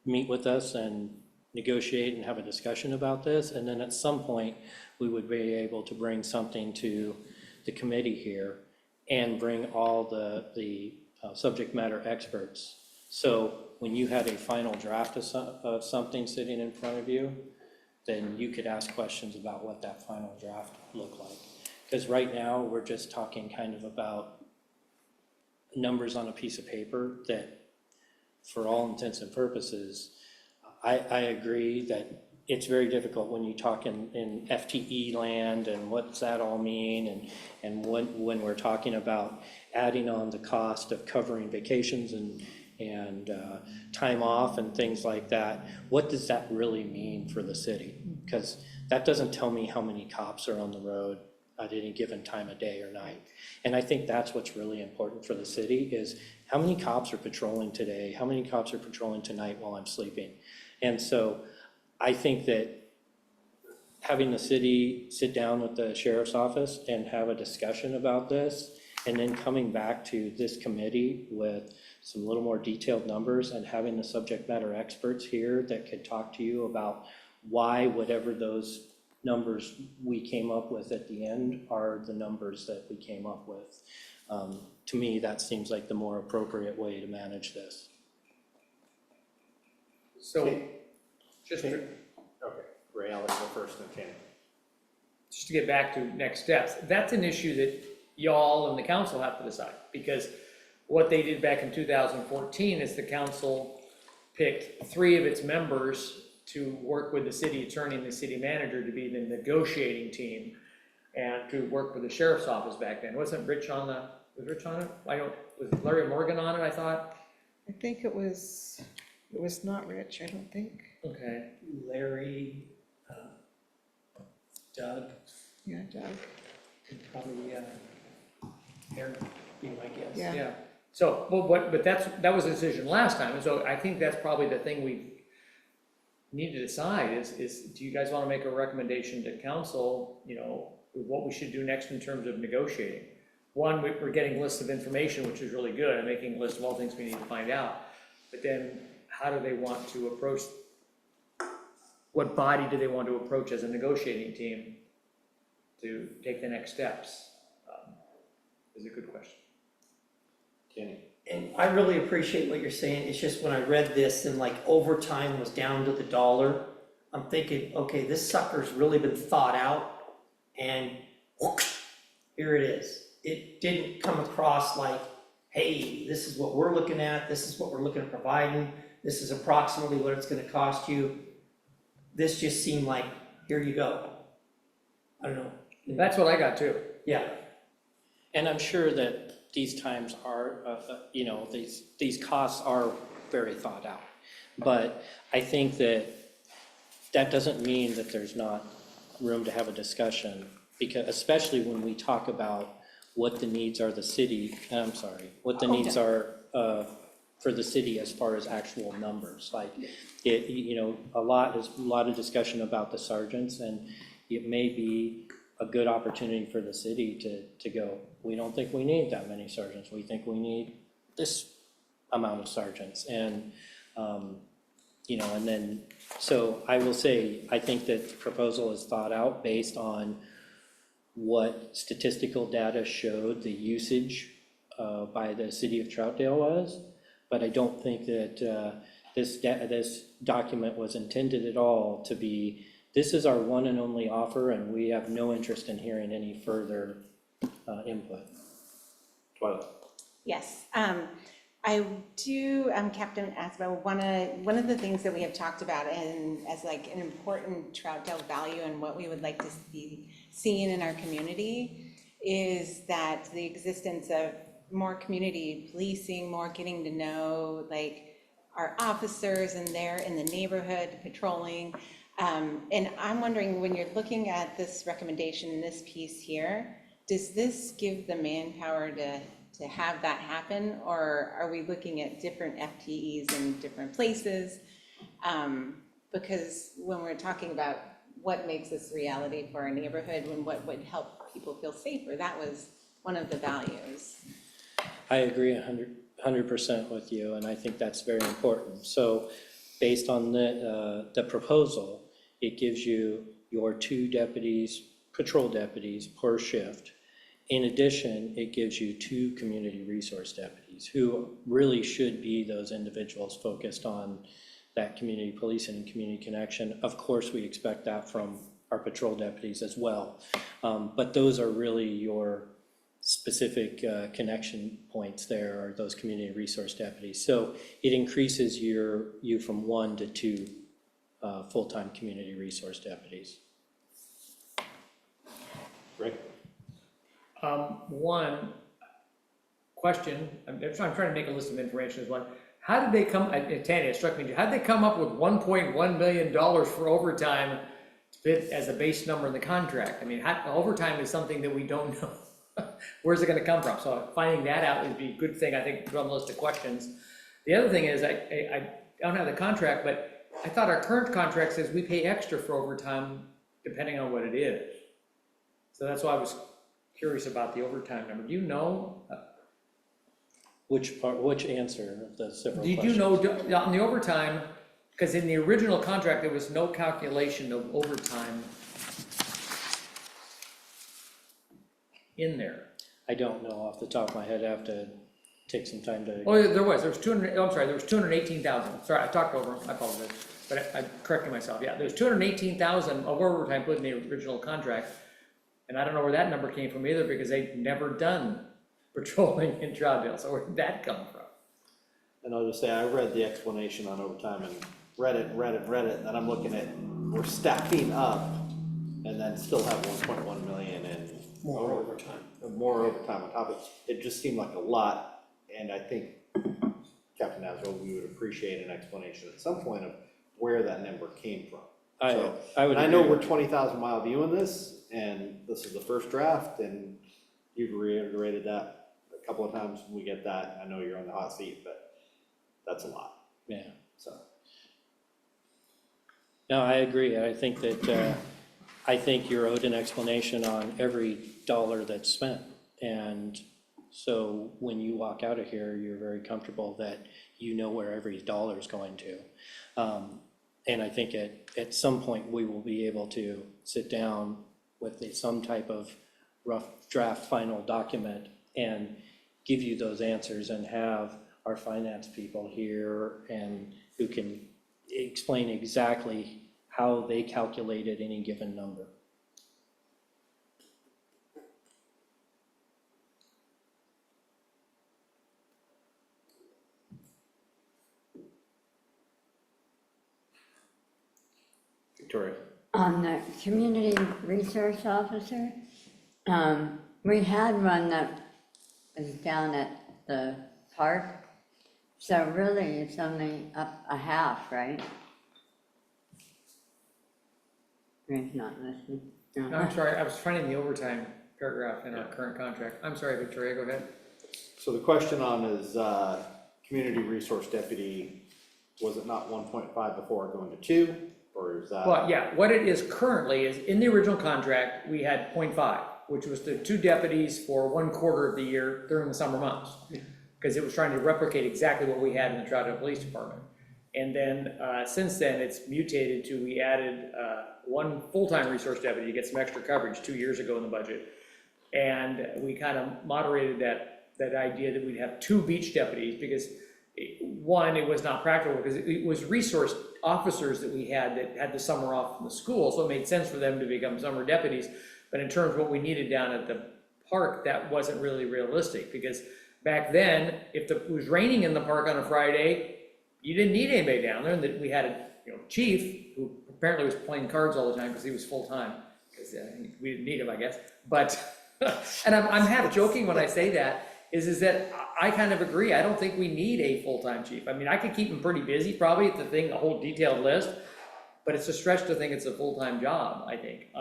meet with us and negotiate and have a discussion about this, and then at some point we would be able to bring something to the committee here and bring all the subject matter experts. So when you had a final draft of something sitting in front of you, then you could ask questions about what that final draft looked like. Because right now, we're just talking kind of about numbers on a piece of paper that, for all intents and purposes, I agree that it's very difficult when you talk in FTE land and what's that all mean, and when we're talking about adding on the cost of covering vacations and time off and things like that, what does that really mean for the city? Because that doesn't tell me how many cops are on the road at any given time of day or night. And I think that's what's really important for the city, is how many cops are patrolling today, how many cops are patrolling tonight while I'm sleeping. And so I think that having the city sit down with the sheriff's office and have a discussion about this, and then coming back to this committee with some little more detailed numbers, and having the subject matter experts here that could talk to you about why whatever those numbers we came up with at the end are the numbers that we came up with. To me, that seems like the more appropriate way to manage this. So, just to, Okay, Ray, I'll let you go first, then Kenny. just to get back to next steps, that's an issue that y'all and the council have to decide, because what they did back in 2014 is the council picked 3 of its members to work with the city attorney and the city manager to be the negotiating team and to work with the sheriff's office back then. Wasn't Rich on the, was Rich on it? Was Larry Morgan on it, I thought? I think it was not Rich, I don't think. Okay. Larry, Doug, Yeah, Doug. and probably, Eric, be my guess. Yeah. Yeah, so, but that was a decision last time, and so I think that's probably the thing we need to decide is do you guys wanna make a recommendation to council, you know, what we should do next in terms of negotiating? One, we're getting lists of information, which is really good, and making a list of all things we need to find out, but then how do they want to approach, what body do they want to approach as a negotiating team to take the next steps? Is a good question. Kenny. And I really appreciate what you're saying, it's just when I read this and like overtime was down to the dollar, I'm thinking, okay, this sucker's really been thought out, and whoosh, here it is. It didn't come across like, hey, this is what we're looking at, this is what we're looking at providing, this is approximately what it's gonna cost you. This just seemed like, here you go. I don't know. That's what I got too. Yeah, And I'm sure that these times are, you know, these costs are very thought out. But I think that doesn't mean that there's not room to have a discussion, because especially when we talk about what the needs are what the needs are for the city as far as actual numbers. Like, it, you know, a lot of discussion about the sergeants, and it may be a good opportunity for the city to go, we don't think we need that many sergeants, we think we need this amount of sergeants, and, you know, and then, so I will say, I think that the proposal is thought out based on what statistical data showed the usage by the city of Troutdale was, but I don't think that this document was intended at all to be, this is our one and only offer, and we have no interest in hearing any further input. Twilight. Yes, I do, Captain Asbo, one of the things that we have talked about and as like an important Troutdale value and what we would like to be seeing in our community is that the existence of more community policing, more getting to know like our officers and they're in the neighborhood patrolling. And I'm wondering, when you're looking at this recommendation in this piece here, does this give the manpower to have that happen, or are we looking at different FTEs in different places? Because when we're talking about what makes this reality for our neighborhood and what would help people feel safer, that was one of the values. I agree 100% with you, and I think that's very important. So based on the proposal, it gives you your 2 deputies, patrol deputies per shift. In addition, it gives you 2 community resource deputies who really should be those individuals focused on that community policing and community connection. Of course, we expect that from our patrol deputies as well. But those are really your specific connection points there, are those community resource deputies. So it increases you from 1 to 2 full-time community resource deputies. Rick? One question, I'm trying to make a list of information as one. How did they come, Tanya, it struck me, how did they come up with $1.1 million for overtime to fit as a base number in the contract? I mean, overtime is something that we don't know. Where's it gonna come from? So finding that out would be a good thing, I think, put on the list of questions. The other thing is, I don't have the contract, but I thought our current contract says we pay extra for overtime depending on what it is. So that's why I was curious about the overtime number. Do you know? Which answer of the several Did questions? you know, on the overtime, because in the original contract, there was no calculation of overtime in there. I don't know off the top of my head, I have to take some time to. Oh, yeah, there was 200, I'm sorry, there was 218,000, sorry, I talked over him, I apologize, but I corrected myself, yeah, there's 218,000 of overtime put in the original contract, and I don't know where that number came from either, because they've never done patrolling in Troutdale, so where did that come from? And I'll just say, I read the explanation on overtime and read it, and then I'm looking at, we're stacking up, and then still have 1.1 million and More overtime. more overtime on top of it. It just seemed like a lot, and I think, Captain Azra, we would appreciate an explanation at some point of where that number came from. So, I would and I know agree. we're 20,000 mile view in this, and this is the first draft, and you've reiterated that a couple of times. We get that. I know you're on the hot seat, but that's a lot. Yeah, So, no, I agree, I think that, I think you're owed an explanation on every dollar that's spent. And so when you walk out of here, you're very comfortable that you know where every dollar is going to. And I think at some point, we will be able to sit down with some type of rough draft final document and give you those answers and have our finance people here and who can explain exactly how they calculated any given number. Victoria. On the community resource officer, we had one that was down at the park. So really, it's only up a half, right? He's not listening. No, I'm sorry, I was finding the overtime paragraph in our current contract, I'm sorry, Victoria, go ahead. So the question on is, community resource deputy, was it not 1.5 before going to 2, or is that? Well, yeah, what it is currently is, in the original contract, we had 0.5, which was the 2 deputies for 1/4 of the year during the summer months. Because it was trying to replicate exactly what we had in the Troutdale Police Department. And then, since then, it's mutated to, we added 1 full-time resource deputy to get some extra coverage 2 years ago in the budget. And we kind of moderated that idea that we'd have 2 beach deputies, because one, it was not practical, because it was resource officers that we had that had the summer off from the school, so it made sense for them to become summer deputies. But in terms of what we needed down at the park, that wasn't really realistic, because back then, if it was raining in the park on a Friday, you didn't need anybody down there, and that we had a chief who apparently was playing cards all the time because he was full-time, because we didn't need him, I guess. But, and I'm half joking when I say that, is that I kind of agree. I don't think we need a full-time chief. I mean, I could keep him pretty busy, probably, a whole detailed list, but it's a stretch to think it's a full-time job, I think.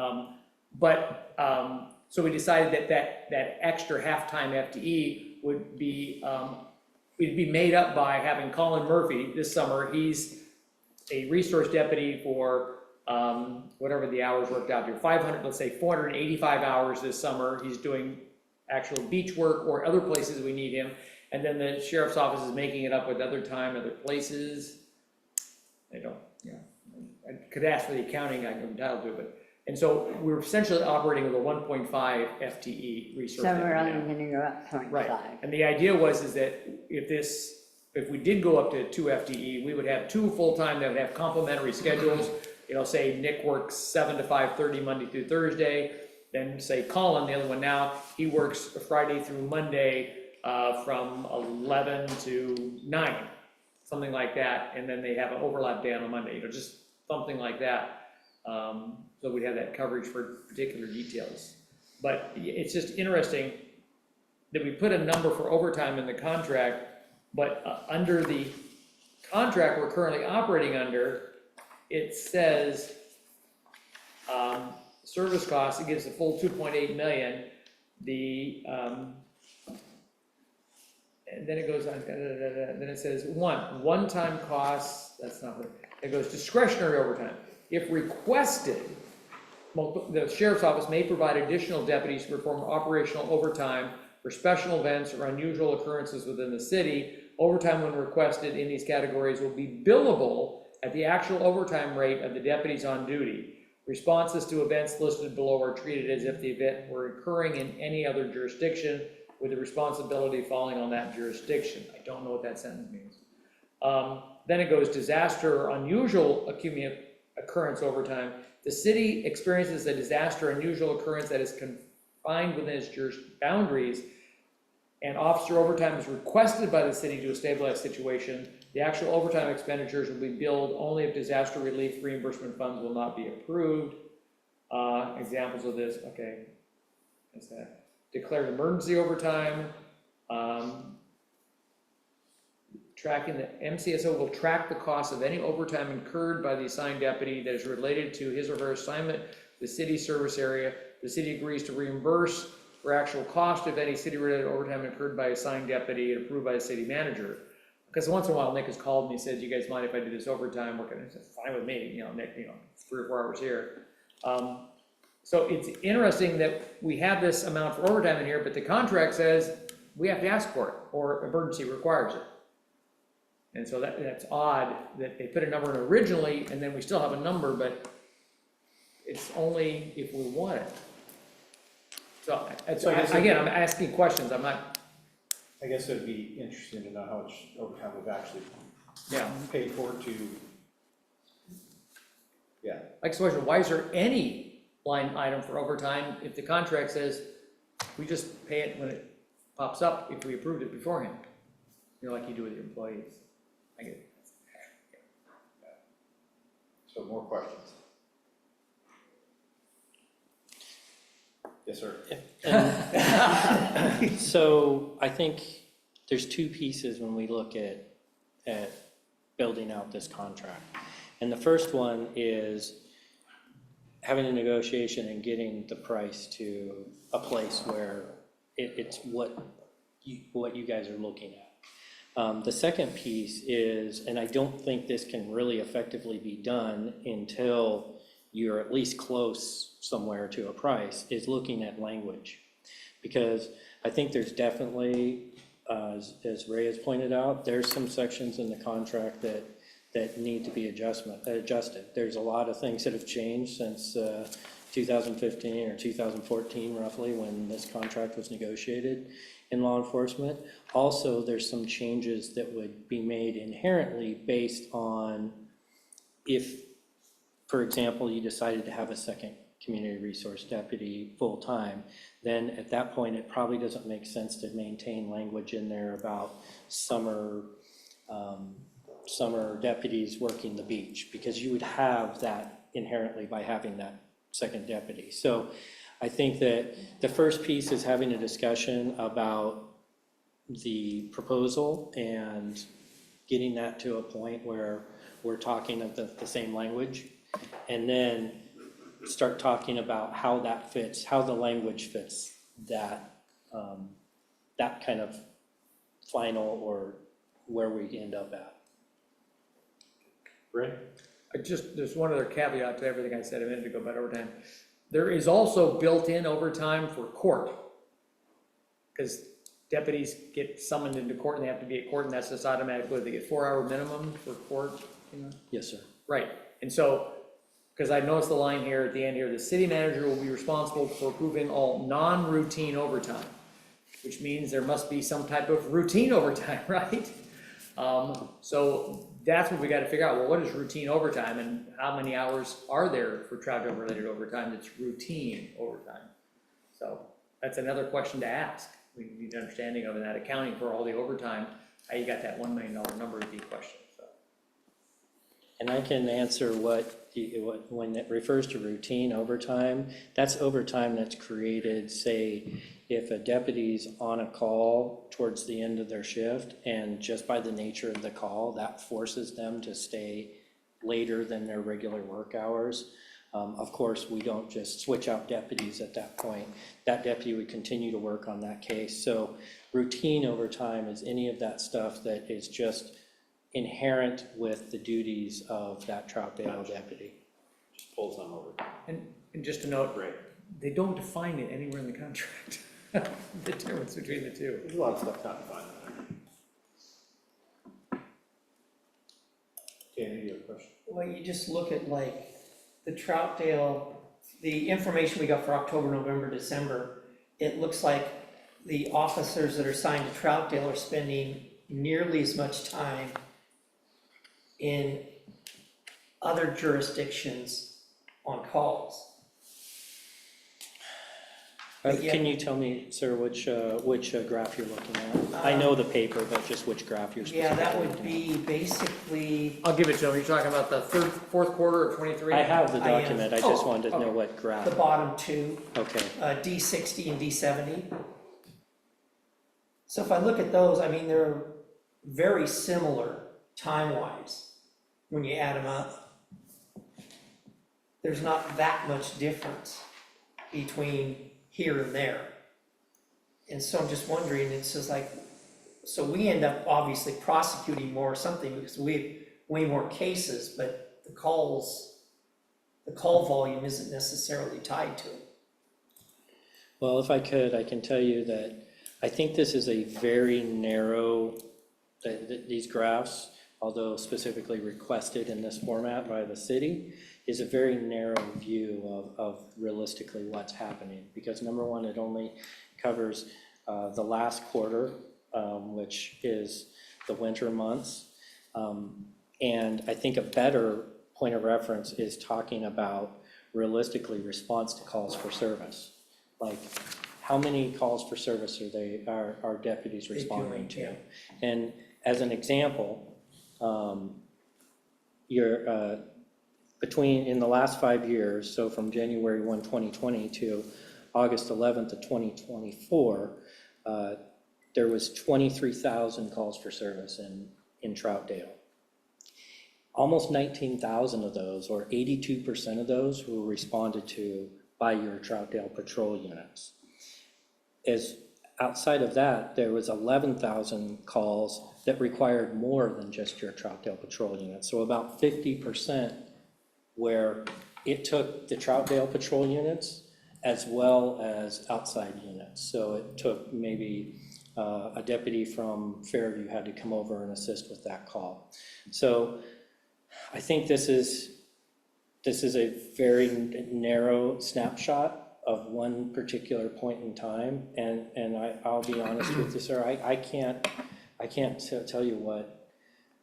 So we decided that extra half-time FTE would be, it'd be made up by having Colin Murphy this summer. He's a resource deputy for whatever the hours worked out to, 500, let's say 485 hours this summer. He's doing actual beach work or other places we need him. And then the sheriff's office is making it up with other time, other places. I don't, I could ask for the accounting, I'm entitled to, but. And so we're essentially operating with a 1.5 FTE resource. So we're deputy only now. gonna go up 0.5. Right, and the idea is that if we did go up to 2 FTE, we would have 2 full-time that would have complementary schedules. Say Nick works 7 to 5:30 Monday through Thursday, then say Colin, the other one now, he works Friday through Monday from 11 to 9, something like that, and then they have an overlap day on a Monday, just something like that. So we'd have that coverage for particular details. But it's just interesting that we put a number for overtime in the contract, but under the contract we're currently operating under, it says service costs, it gives the full 2.8 million, and then it goes on, then it says one-time costs, that's not what, it goes discretionary overtime. If requested, the sheriff's office may provide additional deputies to perform operational overtime for special events or unusual occurrences within the city. Overtime when requested in these categories will be billable at the actual overtime rate of the deputies on duty. Responses to events listed below are treated as if the event were occurring in any other jurisdiction with the responsibility falling on that jurisdiction. I don't know what that sentence means. Then it goes, disaster or unusual occurrence over time. The city experiences a disaster or unusual occurrence that is confined within its boundaries, and officer overtime is requested by the city to stabilize the situation. The actual overtime expenditures will be billed only if disaster relief reimbursement funds will not be approved. Examples of this, okay, what's that? Declared emergency overtime. Tracking the MCSO will track the cost of any overtime incurred by the assigned deputy that is related to his or her assignment, the city service area. The city agrees to reimburse for actual cost of any city-related overtime incurred by assigned deputy and approved by the city manager. Because once in a while, Nick has called me and said, "You guys mind if I do this overtime?" Working, it's fine with me, Nick, 3 or 4 hours here. So it's interesting that we have this amount for overtime in here, but the contract says we have to ask for it, or emergency requires it. And so that's odd that they put a number in originally, and then we still have a number, but it's only if we want it. So, again, I'm asking questions, I'm not. I guess it'd be interesting to know how much overtime we've actually Yeah. paid for to, yeah. Like, so why is there any line item for overtime if the contract says we just pay it when it pops up if we approved it beforehand? Like you do with your employees. I get it. So more questions? Yes, sir. So I think there's 2 pieces when we look at building out this contract. And the first one is having a negotiation and getting the price to a place where it's what you guys are looking at. The second piece is, and I don't think this can really effectively be done until you're at least close somewhere to a price, is looking at language. Because I think there's definitely, as Ray has pointed out, there's some sections in the contract that need to be adjusted. There's a lot of things that have changed since 2015 or 2014 roughly, when this contract was negotiated in law enforcement. Also, there's some changes that would be made inherently based on if, for example, you decided to have a second community resource deputy full-time, then at that point, it probably doesn't make sense to maintain language in there about summer deputies working the beach, because you would have that inherently by having that second deputy. So I think that the first piece is having a discussion about the proposal and getting that to a point where we're talking of the same language, and then start talking about how that fits, how the language fits that, that kind of final or where we end up at. Ray? There's one other caveat to everything I said a minute ago about overtime. There is also built-in overtime for court. Because deputies get summoned into court and they have to be at court, and that's just automatically, they get 4-hour minimum for court, Yes, sir. Right, and so, because I noticed the line here at the end here, the city manager will be responsible for approving all non-routine overtime, which means there must be some type of routine overtime, right? So that's what we gotta figure out, well, what is routine overtime, and how many hours are there for Troutdale related overtime that's routine overtime? So that's another question to ask. We need an understanding of that, accounting for all the overtime, how you got that $1 million number is the question, so. And I can answer when it refers to routine overtime, that's overtime that's created, say, if a deputy's on a call towards the end of their shift, and just by the nature of the call, that forces them to stay later than their regular work hours. Of course, we don't just switch out deputies at that point. That deputy would continue to work on that case. So routine overtime is any of that stuff that is just inherent with the duties of that Troutdale deputy. Just pulls them over. And just a note, they don't define it anywhere in the contract. The difference between the two. There's a lot of stuff not defined in there. Danny, you have a question? Well, you just look at like the Troutdale, the information we got for October, November, December, it looks like the officers that are assigned to Troutdale are spending nearly as much time in other jurisdictions on calls. Yeah. Can you tell me, sir, which graph you're looking at? I know the paper, but just which graph you're specifically Yeah, that would looking at. be basically, I'll give it to him. You're talking about the fourth quarter of '23? I have the I am. document, I just Oh, wanted to know okay. what graph. the bottom two, Okay, D60 and D70. So if I look at those, I mean, they're very similar time-wise when you add them up. There's not that much difference between here and there. And so I'm just wondering, it's just like, so we end up obviously prosecuting more or something because we have way more cases, but the call volume isn't necessarily tied to it. well, if I could, I can tell you that I think this is a very narrow, these graphs, although specifically requested in this format by the city, is a very narrow view of realistically what's happening. Because number one, it only covers the last quarter, which is the winter months. And I think a better point of reference is talking about realistically response to calls for service. Like, how many calls for service are deputies responding to? yeah. And as an example, in the last 5 years, so from January 1, 2020 to August 11th of 2024, there was 23,000 calls for service in Troutdale. Almost 19,000 of those, or 82% of those, were responded to by your Troutdale patrol units. As outside of that, there was 11,000 calls that required more than just your Troutdale patrol unit. So about 50% where it took the Troutdale patrol units as well as outside units. So it took maybe a deputy from Fairview had to come over and assist with that call. So I think this is a very narrow snapshot of one particular point in time, and I'll be honest with you, sir, I can't tell you what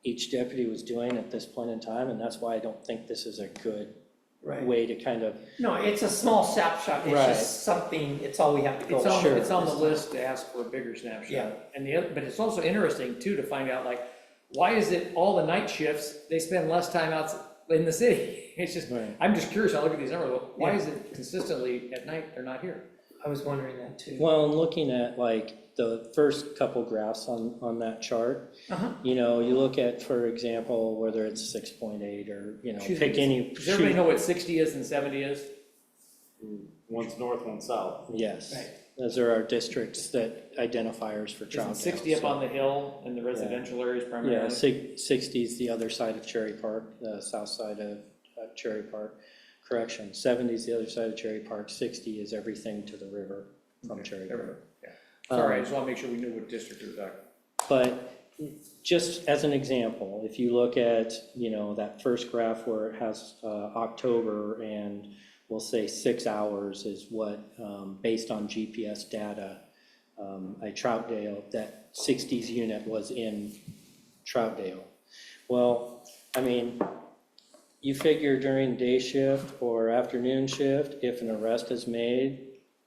each deputy was doing at this point in time, and that's why I don't think this is a good Right. way to kind of, No, it's a small snapshot, it's Right. just something, it's all we have to go It's with. on, Sure. it's on the list to ask for a bigger snapshot. Yeah. And but it's also interesting too to find out, like, why is it all the night shifts, they spend less time out in the city? It's just, Right. I'm just curious, I look at these numbers, well, why Yeah. is it consistently at night they're not here? I was wondering that too. well, I'm looking at like the first couple graphs on that chart. Uh-huh. You know, you look at, for example, whether it's 6.8 or, you know, Excuse pick me, any. Does everybody know what 60 is and 70 is? One's north, one's south. Yes, Right. those are our districts that identifiers for Troutdale. Isn't 60 up on the hill in the residential areas Yeah, primarily? 60 is the other side of Cherry Park, the south side of Cherry Park. Correction, 70 is the other side of Cherry Park, 60 is everything to the river from Cherry There we Park. go, yeah. Sorry, I just want to make sure we knew what district we were talking. But just as an example, if you look at, you know, that first graph where it has October and we'll say 6 hours is what, based on GPS data, at Troutdale, that 60s unit was in Troutdale. Well, I mean, you figure during day shift or afternoon shift, if an arrest is made,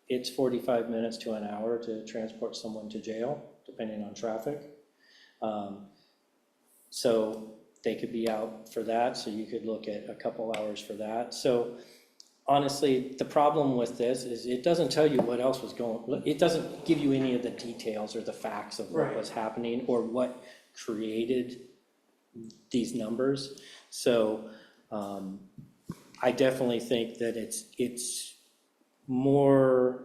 it's 45 minutes to an hour to transport someone to jail, depending on traffic. So they could be out for that, so you could look at a couple hours for that. So honestly, the problem with this is it doesn't tell you what else was going, it doesn't give you any of the details or the facts of what Right. was happening or what created these numbers. So I definitely think that it's more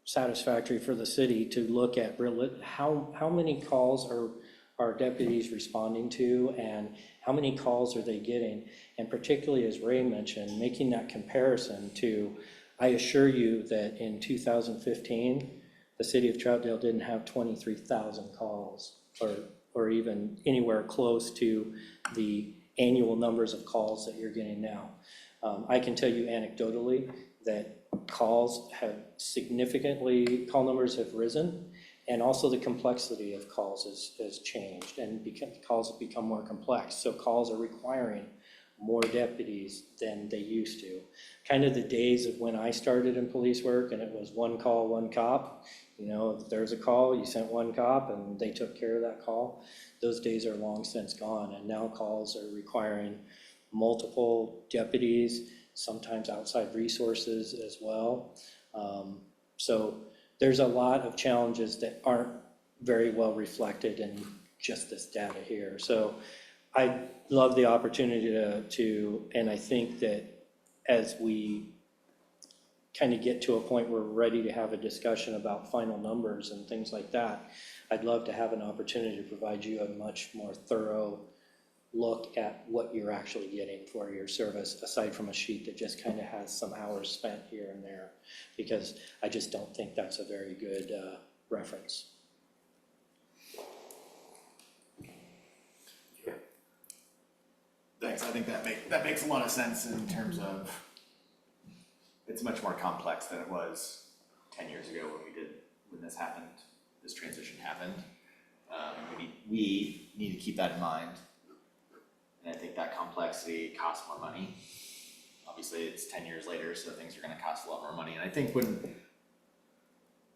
satisfactory for the city to look at how many calls are deputies responding to and how many calls are they getting? And particularly, as Ray mentioned, making that comparison to, I assure you that in 2015, the city of Troutdale didn't have 23,000 calls or even anywhere close to the annual numbers of calls that you're getting now. I can tell you anecdotally that calls have significantly, call numbers have risen, and also the complexity of calls has changed, and calls have become more complex. So calls are requiring more deputies than they used to. Kind of the days of when I started in police work and it was one call, one cop. You know, if there's a call, you sent one cop and they took care of that call. Those days are long since gone, and now calls are requiring multiple deputies, sometimes outside resources as well. So there's a lot of challenges that aren't very well reflected in just this data here. So I love the opportunity to, and I think that as we kind of get to a point where we're ready to have a discussion about final numbers and things like that, I'd love to have an opportunity to provide you a much more thorough look at what you're actually getting for your service, aside from a sheet that just kind of has some hours spent here and there, because I just don't think that's a very good reference. Thanks, I think that makes a lot of sense in terms of, it's much more complex than it was 10 years ago when this happened, this transition happened. We need to keep that in mind. And I think that complexity costs more money. Obviously, it's 10 years later, so things are gonna cost a lot more money. And I think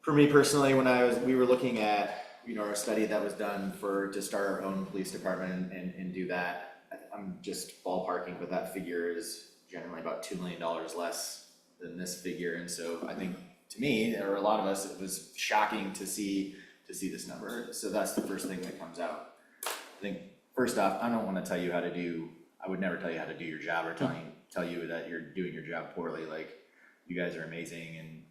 for me personally, when we were looking at, our study that was done to start our own police department and do that, I'm just ballparking, but that figure is generally about $2 million less than this figure. And so I think, to me, or a lot of us, it was shocking to see this number. So that's the first thing that comes out. I think, first off, I don't wanna tell you I would never tell you how to do your job or tell you that you're doing your job poorly. Like, you guys are amazing, and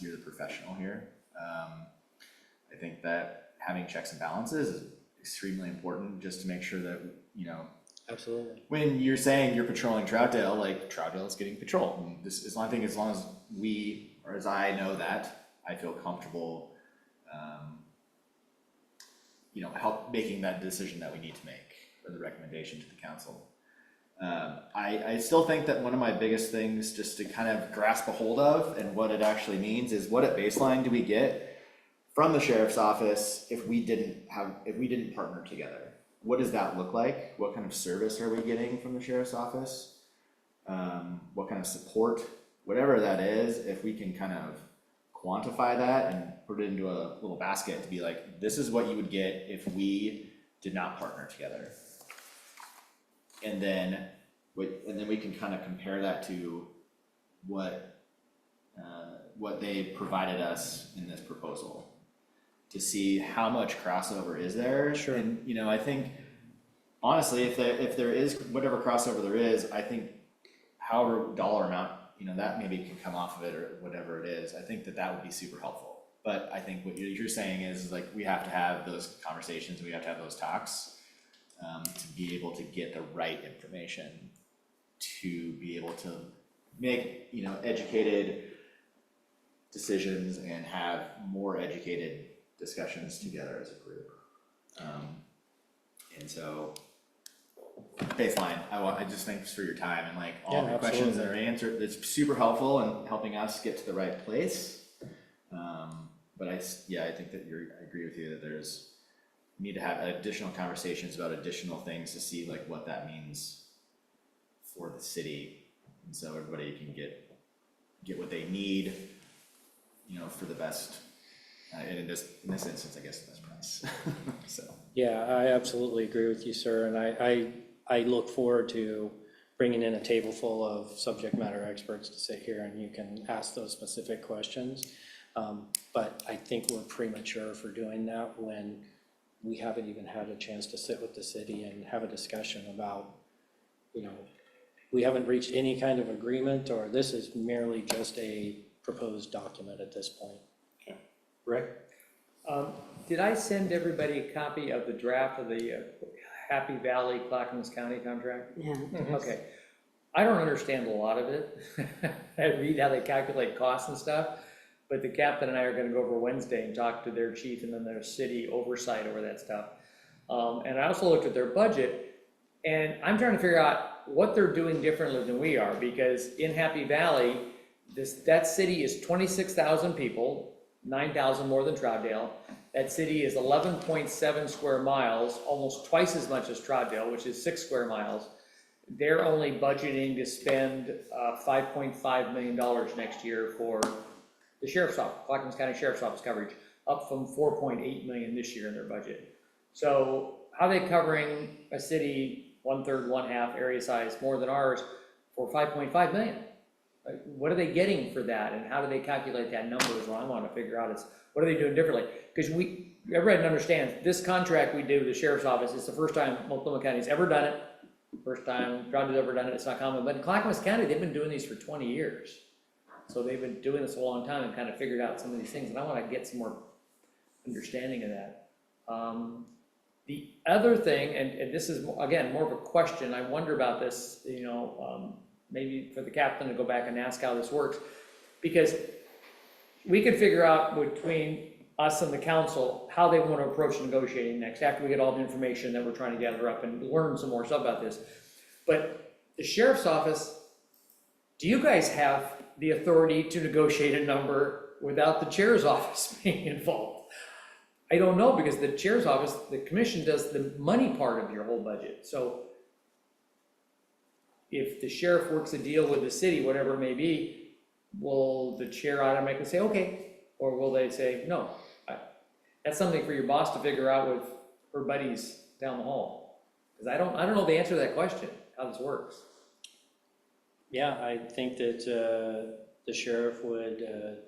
you're the professional here. I think that having checks and balances is extremely important, just to make sure that, Absolutely. when you're saying you're patrolling Troutdale, like, Troutdale is getting patrolled. And I think as long as we, or as I know that, I feel comfortable, help making that decision that we need to make, or the recommendation to the council. I still think that one of my biggest things, just to kind of grasp a hold of and what it actually means, is what at baseline do we get from the sheriff's office if we didn't partner together? What does that look like? What kind of service are we getting from the sheriff's office? What kind of support, whatever that is, if we can kind of quantify that and put it into a little basket to be like, this is what you would get if we did not partner together. And then we can kind of compare that to what they provided us in this proposal, to see how much crossover is there. Sure. And, I think, honestly, if there is whatever crossover there is, I think however dollar amount, that maybe can come off of it or whatever it is, I think that would be super helpful. But I think what you're saying is like, we have to have those conversations, we have to have those talks, to be able to get the right information, to be able to make, educated decisions and have more educated discussions together as a group. And so, baseline, I just thanks for your time and like all the questions that are answered. It's super helpful in helping us get to the right place. But I think that I agree with you that we need to have additional conversations about additional things to see like what that means for the city, and so everybody can get what they need, for the best. And in this instance, I guess the best price. So. Yeah, I absolutely agree with you, sir, and I look forward to bringing in a table full of subject matter experts to sit here and you can ask those specific questions. But I think we're premature for doing that when we haven't even had a chance to sit with the city and have a discussion about, we haven't reached any kind of agreement, or this is merely just a proposed document at this point. Okay. Rick? Did I send everybody a copy of the draft of the Happy Valley Clackamas County contract? Yeah. Okay. I don't understand a lot of it. I read how they calculate costs and stuff, but the captain and I are gonna go over Wednesday and talk to their chief and then their city oversight over that stuff. And I also looked at their budget, and I'm trying to figure out what they're doing differently than we are, because in Happy Valley, that city is 26,000 people, 9,000 more than Troutdale. That city is 11.7 square miles, almost twice as much as Troutdale, which is 6 square miles. They're only budgeting to spend $5.5 million next year for the sheriff's office, Clackamas County Sheriff's Office coverage, up from 4.8 million this year in their budget. So how are they covering a city 1/3, 1/2 area size more than ours for 5.5 million? Like, what are they getting for that, and how do they calculate that number is what I want to figure out, is what are they doing differently? Because everybody understands, this contract we do with the sheriff's office, it's the first time Multnomah County's ever done it, first time Troutdale's ever done it, it's not common, but in Clackamas County, they've been doing these for 20 years. So they've been doing this a long time and kind of figured out some of these things, and I want to get some more understanding of that. The other thing, and this is, again, more of a question, I wonder about this, maybe for the captain to go back and ask how this works, because we could figure out between us and the council how they want to approach negotiating next, after we get all the information that we're trying to gather up and learn some more stuff about this. But the sheriff's office, do you guys have the authority to negotiate a number without the chair's office being involved? I don't know, because the chair's office, the commission does the money part of your whole budget. So if the sheriff works a deal with the city, whatever it may be, will the chair automatically say, okay, or will they say, no? That's something for your boss to figure out with her buddies down the hall. Because I don't know the answer to that question, how this works. Yeah, I think that the sheriff would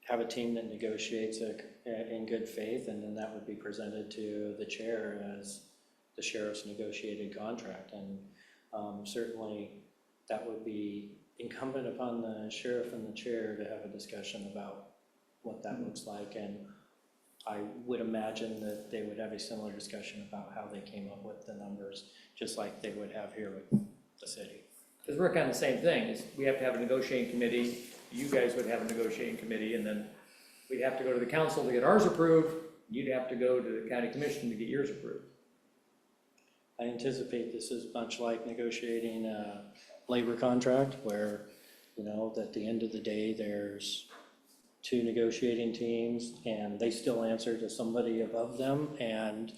have a team that negotiates in good faith, and then that would be presented to the chair as the sheriff's negotiated contract. And certainly that would be incumbent upon the sheriff and the chair to have a discussion about what that looks like. And I would imagine that they would have a similar discussion about how they came up with the numbers, just like they would have here with the city. Because we're kind of the same thing, is we have to have a negotiating committee, you guys would have a negotiating committee, and then we'd have to go to the council to get ours approved, you'd have to go to the county commission to get yours approved. I anticipate this is much like negotiating a labor contract, where, at the end of the day, there's two negotiating teams, and they still answer to somebody above them, and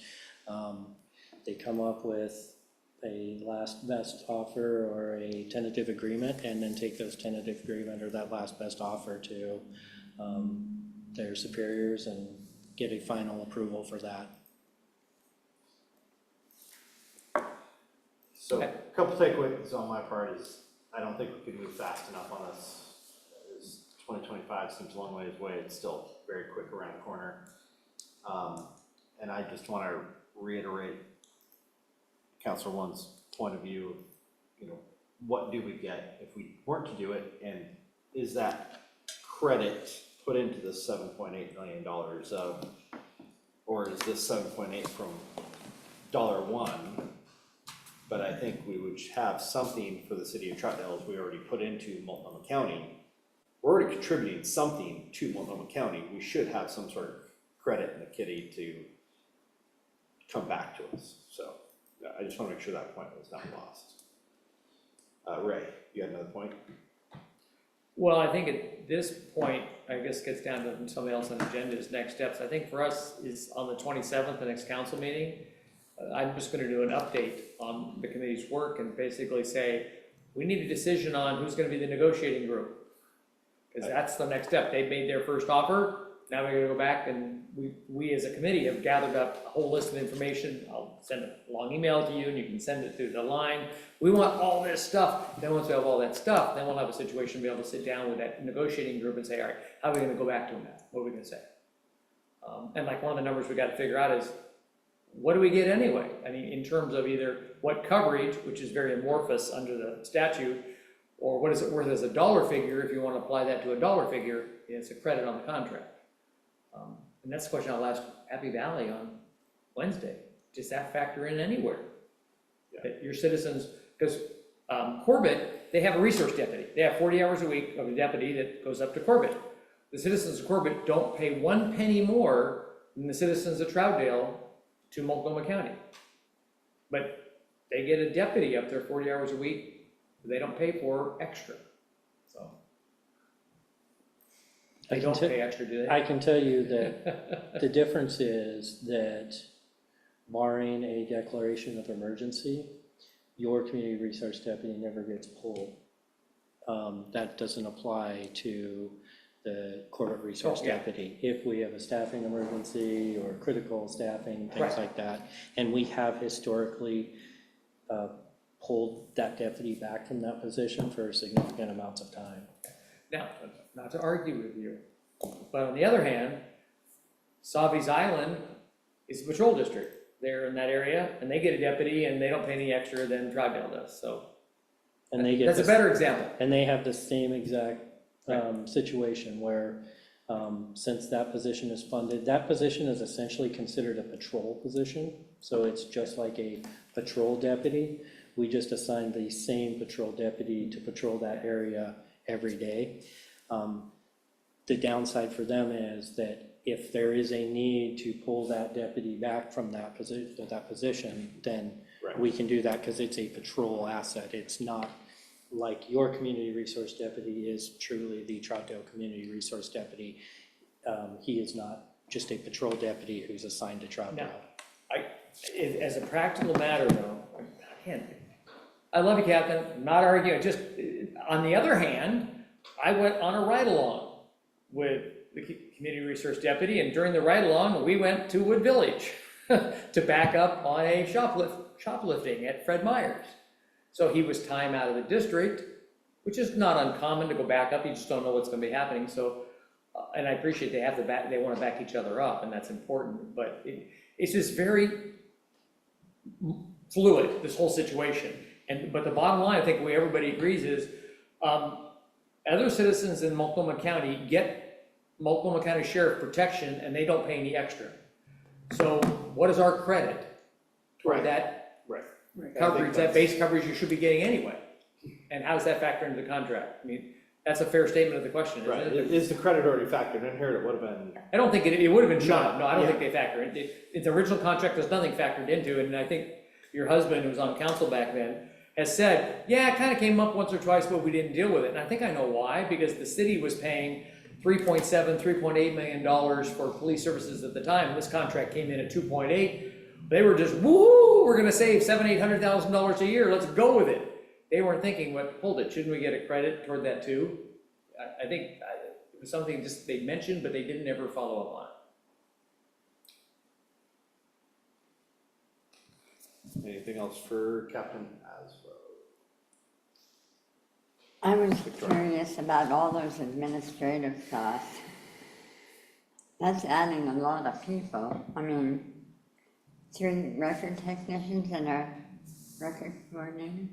they come up with a last best offer or a tentative agreement, and then take those tentative agreement or that last best offer to their superiors and get a final approval for that. So a couple takeaways on my part is, I don't think we can move fast enough on this. 2025 seems a long ways away, it's still very quick around the corner. And I just want to reiterate Councilor One's point of view of, what do we get if we weren't to do it, and is that credit put into the $7.8 million of, or is this 7.8 from $1? But I think we would have something for the city of Troutdale, as we already put into Multnomah County. We're already contributing something to Multnomah County, we should have some sort of credit in the kitty to come back to us. So I just want to make sure that point was not lost. Ray, you had another point? Well, I think at this point, I guess gets down to somebody else on the agenda is next steps. I think for us is on the 27th, the next council meeting. I'm just going to do an update on the committee's work and basically say, we need a decision on who's going to be the negotiating group. Because that's the next step. They made their first offer. Now we're going to go back, and we as a committee have gathered up a whole list of information. I'll send a long email to you, and you can send it through the line. We want all this stuff. Then once we have all that stuff, then we'll have a situation to be able to sit down with that negotiating group and say, all right, how are we going to go back to them now? What are we going to say? And like one of the numbers we got to figure out is, what do we get anyway? I mean, in terms of either what coverage, which is very amorphous under the statute, or what is it worth as a dollar figure, if you want to apply that to a dollar figure, it's a credit on the contract. And that's the question I'll ask Happy Valley on Wednesday. Does that factor in anywhere? Yeah. That your citizens, because Corbett, they have a resource deputy. They have 40 hours a week of a deputy that goes up to Corbett. The citizens of Corbett don't pay 1 penny more than the citizens of Troutdale to Multnomah County. But they get a deputy up there 40 hours a week, they don't pay for extra, so. They don't pay extra, do they? I can tell you that the difference is that barring a declaration of emergency, your community resource deputy never gets pulled. That doesn't apply to the corporate resource Oh, yeah. deputy. If we have a staffing emergency or critical staffing, things Right. like that, and we have historically pulled that deputy back from that position for significant amounts of time. Now, not to argue with you, but on the other hand, Savi's Island is a patrol district. They're in that area, and they get a deputy, and they don't pay any extra than Troutdale does, so. And they get That's a this- better example. And they have the same exact situation where, since that position is funded, that position is essentially considered a patrol position. So it's just like a patrol deputy. We just assigned the same patrol deputy to patrol that area every day. The downside for them is that if there is a need to pull that deputy back from that position, then we can do that because it's a patrol asset. It's not like your community resource deputy is truly the Troutdale Community Resource Deputy. He is not just a patrol deputy who's assigned to Troutdale. As a practical matter though, I love you, Captain, I'm not arguing, just, on the other hand, I went on a ride-along with the community resource deputy, and during the ride-along, we went to Wood Village to back up on a shoplifting at Fred Meyer's. So he was time out of the district, which is not uncommon to go back up, you just don't know what's gonna be happening, so, and I appreciate they wanna back each other up, and that's important, but it's just very fluid, this whole situation. But the bottom line, I think everybody agrees is, other citizens in Multnomah County get Multnomah County Sheriff protection and they don't pay any extra. So what is our credit toward that coverage, that base coverage you should be getting anyway? And how does that factor into the contract? I mean, that's a fair statement of the question, isn't Right, it? is the credit already factored in here? It would have been. I don't think it would have been shot, no, I don't Yeah. think they factor in. The original contract, there's nothing factored into it, and I think your husband, who was on council back then, has said, yeah, it kind of came up once or twice, but we didn't deal with it. And I think I know why, because the city was paying $3.7, $3.8 million for police services at the time, and this contract came in at 2.8. They were just, woo, we're gonna save $700,000-800,000 a year, let's go with it. They weren't thinking, well, hold it, shouldn't we get a credit toward that too? I think it was something just they mentioned, but they didn't ever follow up on it. Anything else for Captain Aswell? I was curious about all those administrative costs. That's adding a lot of people. I mean, 3 record technicians and a record coordinator.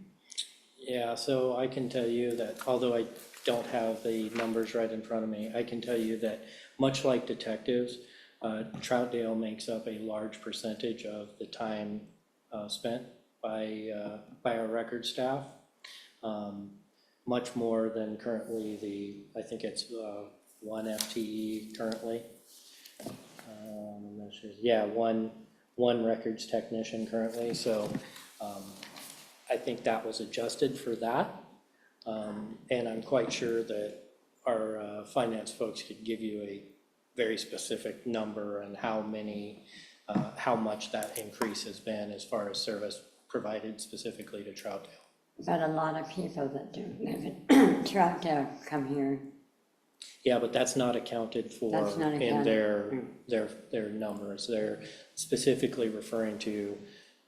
Yeah, so I can tell you that, although I don't have the numbers right in front of me, I can tell you that much like detectives, Troutdale makes up a large percentage of the time spent by our record staff. Much more than currently I think it's 1 FTE currently. I'm not sure. Yeah, one records technician currently, so I think that was adjusted for that. And I'm quite sure that our finance folks could give you a very specific number and how much that increase has been as far as service provided specifically to Troutdale. But a lot of people that do live in Troutdale come here. Yeah, but that's not accounted for That's not in accounted. their numbers. They're specifically referring to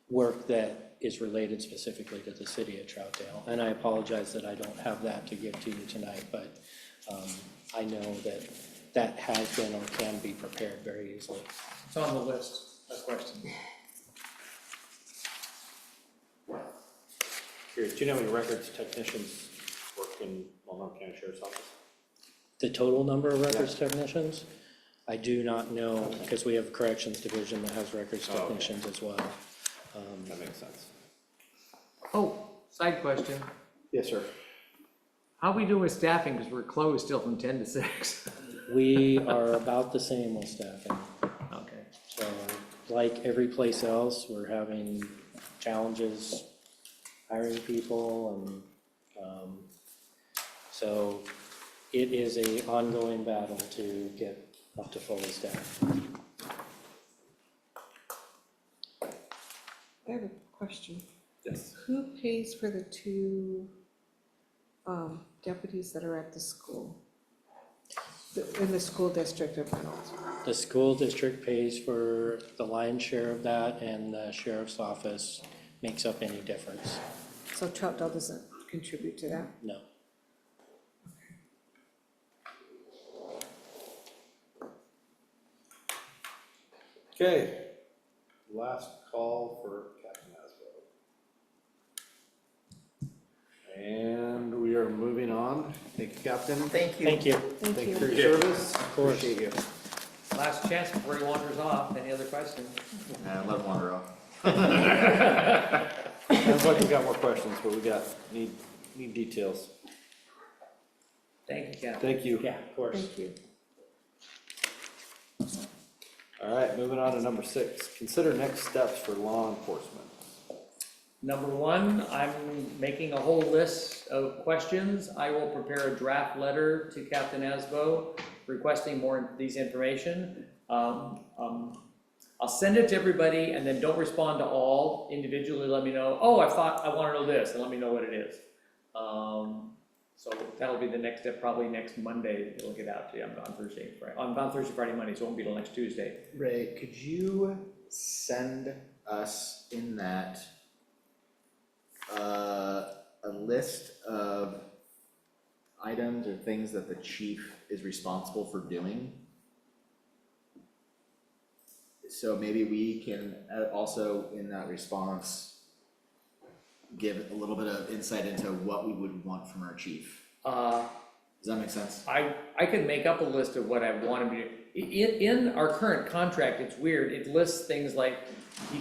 work that is related specifically to the city of Troutdale. And I apologize that I don't have that to give to you tonight, but I know that has been or can be prepared very easily. It's on the list, that question. Curious, do you know how many records technicians work in Multnomah County Sheriff's Office? The total number of records technicians, I do not know, because we have a corrections division that has records Oh, okay. technicians as well. That makes sense. Oh, side question, Yes, sir. how we doing with staffing, because we're closed still from 10 to 6? We are about the same with staffing. Okay. So, like every place else, we're having challenges hiring people and, so it is a ongoing battle to get up to fully staffed. I have a question. Yes. Who pays for the two deputies that are at the school? In the school district of Reynolds? The school district pays for the lion's share of that, and the sheriff's office makes up any difference. So Troutdale doesn't contribute to that? No. Okay, last call for Captain Asbo. And we are moving on. Thank you, Captain. Thank you. Thank you. Thank you for your service. Of course. Appreciate you. Last chance before he wanders off. Any other questions? Let him wander off. Sounds like we got more questions, but we need details. Thank you, Captain. Thank you. Yeah, of course. Thank you. All right, moving on to number 6. Consider next steps for law enforcement. Number one, I'm making a whole list of questions. I will prepare a draft letter to Captain Asbo requesting more of these information. I'll send it to everybody and then don't respond to all individually. Let me know, oh, I want to know this, and let me know what it is. So that'll be the next step, probably next Monday, it'll get out to you. I'm gone Thursday, Friday. I'm gone Thursday, Friday, Monday, so it won't be till next Tuesday. Ray, could you send us in that a list of items or things that the chief is responsible for doing? So maybe we can also, in that response, give a little bit of insight into what we would want from our chief. Does that make sense? I could make up a list of what I want him to do. In our current contract, it's weird, it lists things like,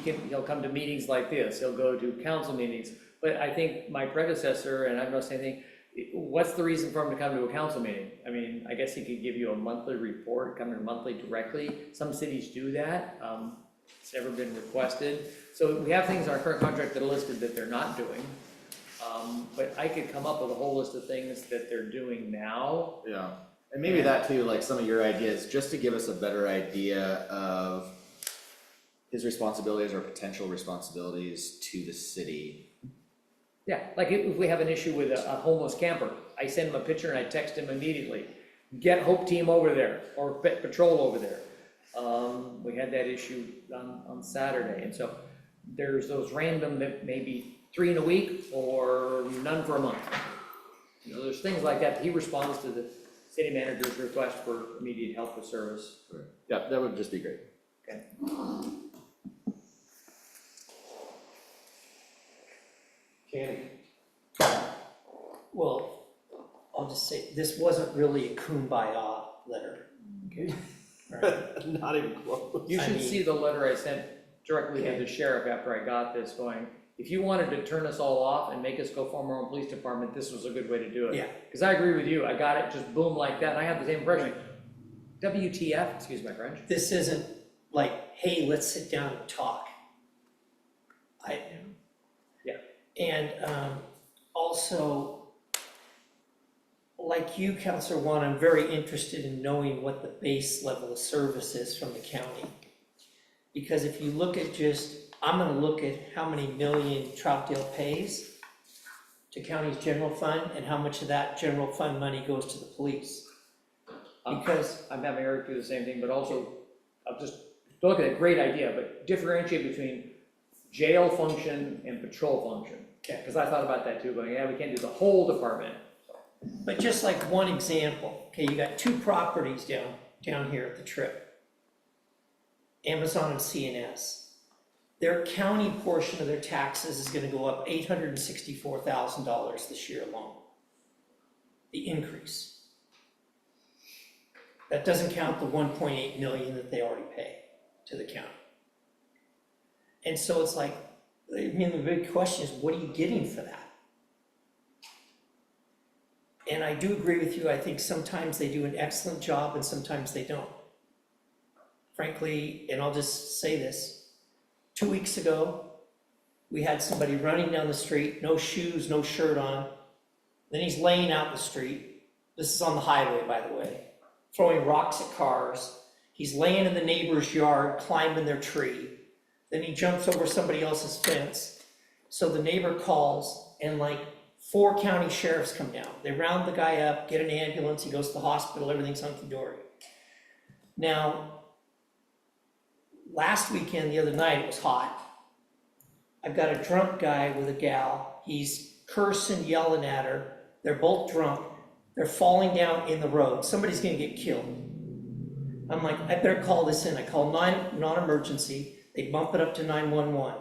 he'll come to meetings like this, he'll go to council meetings. But I think my predecessor, and I'm not saying anything, what's the reason for him to come to a council meeting? I mean, I guess he could give you a monthly report, come in monthly directly. Some cities do that. It's never been requested. So we have things in our current contract that are listed that they're not doing. But I could come up with a whole list of things that they're doing now. Yeah. And maybe that too, like some of your ideas, just to give us a better idea of his responsibilities or potential responsibilities to the city. Yeah, like if we have an issue with a homeless camper, I send him a picture and I text him immediately. Get Hope Team over there, or Patrol over there. We had that issue on Saturday, and so there's those random that maybe 3 in a week or none for a month. You know, there's things like that. He responds to the city manager's request for immediate help with service. Yeah, that would just be great. Okay. Candy. Well, I'll just say, this wasn't really a kumbaya letter. Okay. Not even close. You I should mean- see the letter I sent directly to Okay. the sheriff after I got this going. If you wanted to turn us all off and make us go form our own police department, this was a good way to do it. Yeah. Because I agree with you, I got it just boom like that, and I had the same impression. WTF, excuse my French. This isn't like, hey, let's sit down and talk. Yeah. And also, like you, Counselor Juan, I'm very interested in knowing what the base level of service is from the county. Because if you look at just, I'm gonna look at how many million Troutdale pays to county's general fund and how much of that general fund money goes to the police. Because, I'm having Eric do the same thing, but also, I'll just, look at a great idea, but differentiate between jail function and patrol function. Okay. Because I thought about that too, going, yeah, we can't do the whole department. but just like one example, okay, you got 2 properties down here at the trip. Amazon and CNS. Their county portion of their taxes is gonna go up $864,000 this year alone. The increase. That doesn't count the 1.8 million that they already pay to the county. And so it's like, I mean, the big question is, what are you getting for that? And I do agree with you, I think sometimes they do an excellent job and sometimes they don't. Frankly, and I'll just say this, 2 weeks ago, we had somebody running down the street, no shoes, no shirt on. Then he's laying out in the street. This is on the highway, by the way, throwing rocks at cars. He's laying in the neighbor's yard, climbing their tree. Then he jumps over somebody else's fence. So the neighbor calls, and like 4 county sheriffs come down. They round the guy up, get an ambulance, he goes to the hospital, everything's hunky-dory. Now, last weekend, the other night, it was hot. I've got a drunk guy with a gal. He's cursing, yelling at her. They're both drunk. They're falling down in the road. Somebody's gonna get killed. I'm like, I better call this in. I call non-emergency. They bump it up to 911.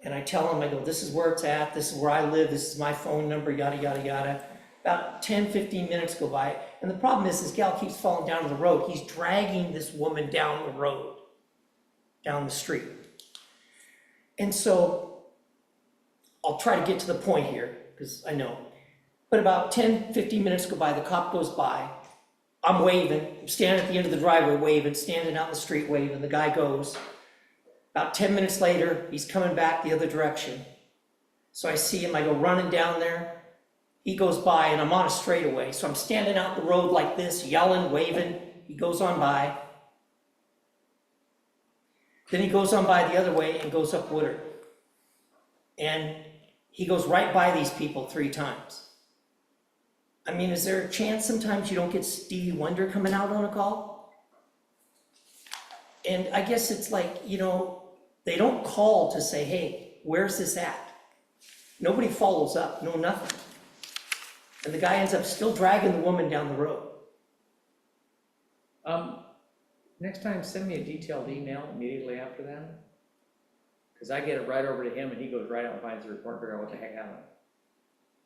And I tell them, I go, this is where it's at. This is where I live. This is my phone number, yada, yada, yada. About 10, 15 minutes go by. And the problem is, this gal keeps falling down the road. He's dragging this woman down the road, down the street. And so I'll try to get to the point here, because I know. But about 10, 15 minutes go by, the cop goes by. I'm waving, I'm standing at the end of the driveway waving, standing out in the street waving, the guy goes. About 10 minutes later, he's coming back the other direction. So I see him, I go running down there. He goes by and I'm on a straightaway. So I'm standing out the road like this, yelling, waving. He goes on by. Then he goes on by the other way and goes up Woodard. And he goes right by these people 3 times. I mean, is there a chance sometimes you don't get Stevie Wonder coming out on a call? And I guess it's like, you know, they don't call to say, hey, where's this at? Nobody follows up, no nothing. And the guy ends up still dragging the woman down the road. Next time, send me a detailed email immediately after that. Because I get it right over to him and he goes right out and finds the report, figure out what the heck happened.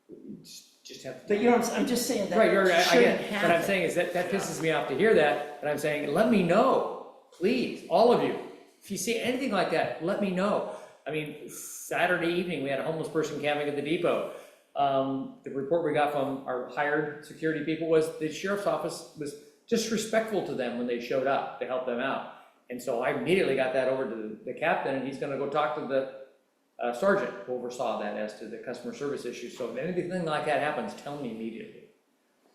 You just have to. But you know what I'm just saying that Right, I get shouldn't it. What I'm happen. saying is that pisses me off to hear that, and I'm saying, let me know, please, all of you. If you see anything like that, let me know. I mean, Saturday evening, we had a homeless person camping at the depot. The report we got from our hired security people was the sheriff's office was disrespectful to them when they showed up to help them out. And so I immediately got that over to the captain, and he's gonna go talk to the sergeant who oversaw that as to the customer service issue. So if anything like that happens, tell me immediately.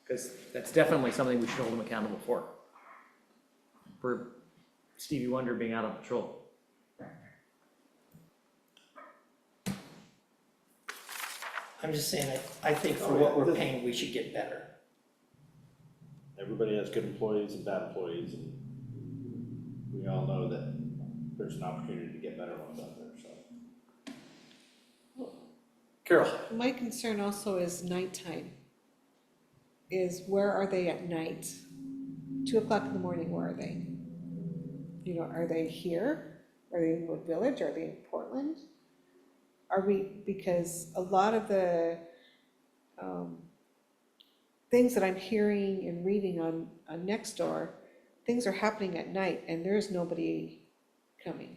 Because that's definitely something we should hold them accountable for Stevie Wonder being out of patrol. I'm just saying, I think for what we're paying, we should get better. Everybody has good employees and bad employees, and we all know that there's an opportunity to get better ones out there, so. Carol? My concern also is nighttime. Is where are they at night? 2 o'clock in the morning, where are they? You know, are they here? Are they in Wood Village? Are they in Portland? Because a lot of the things that I'm hearing and reading on Nextdoor, things are happening at night and there's nobody coming.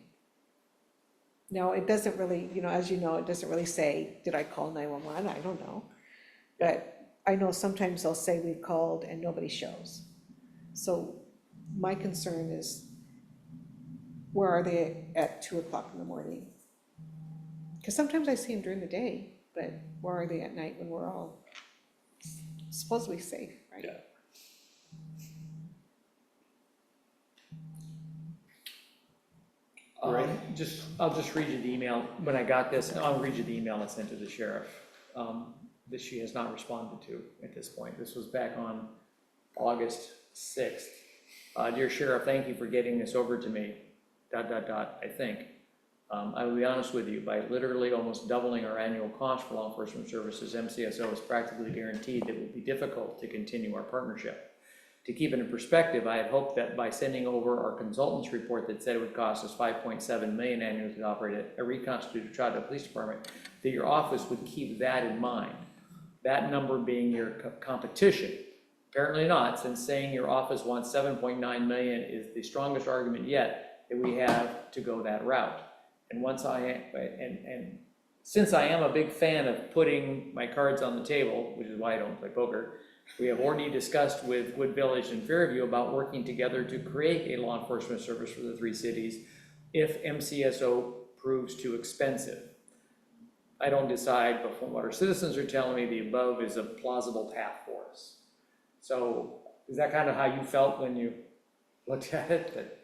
Now, it doesn't really, you know, as you know, it doesn't really say, did I call 911? I don't know. But I know sometimes they'll say we've called and nobody shows. So my concern is, where are they at 2 o'clock in the morning? Because sometimes I see them during the day, but where are they at night when we're all supposedly safe, right? Yeah. Right. I'll just read you the email. When I got this, I'll read you the email I sent to the sheriff, that she has not responded to at this point. This was back on August 6th. Dear Sheriff, thank you for getting this over to me, ... I think. I will be honest with you, by literally almost doubling our annual cost for law enforcement services, MCSO is practically guaranteed that it will be difficult to continue our partnership. To keep it in perspective, I had hoped that by sending over our consultant's report that said it would cost us $5.7 million annually to operate a reconstituted Troutdale Police Department, that your office would keep that in mind. That number being your competition. Apparently not, since saying your office wants $7.9 million is the strongest argument yet that we have to go that route. And since I am a big fan of putting my cards on the table, which is why I don't play poker, we have already discussed with Wood Village and Fairview about working together to create a law enforcement service for the 3 cities if MCSO proves too expensive. I don't decide, but from what our citizens are telling me, the above is a plausible path for us. So is that kind of how you felt when you looked at it? That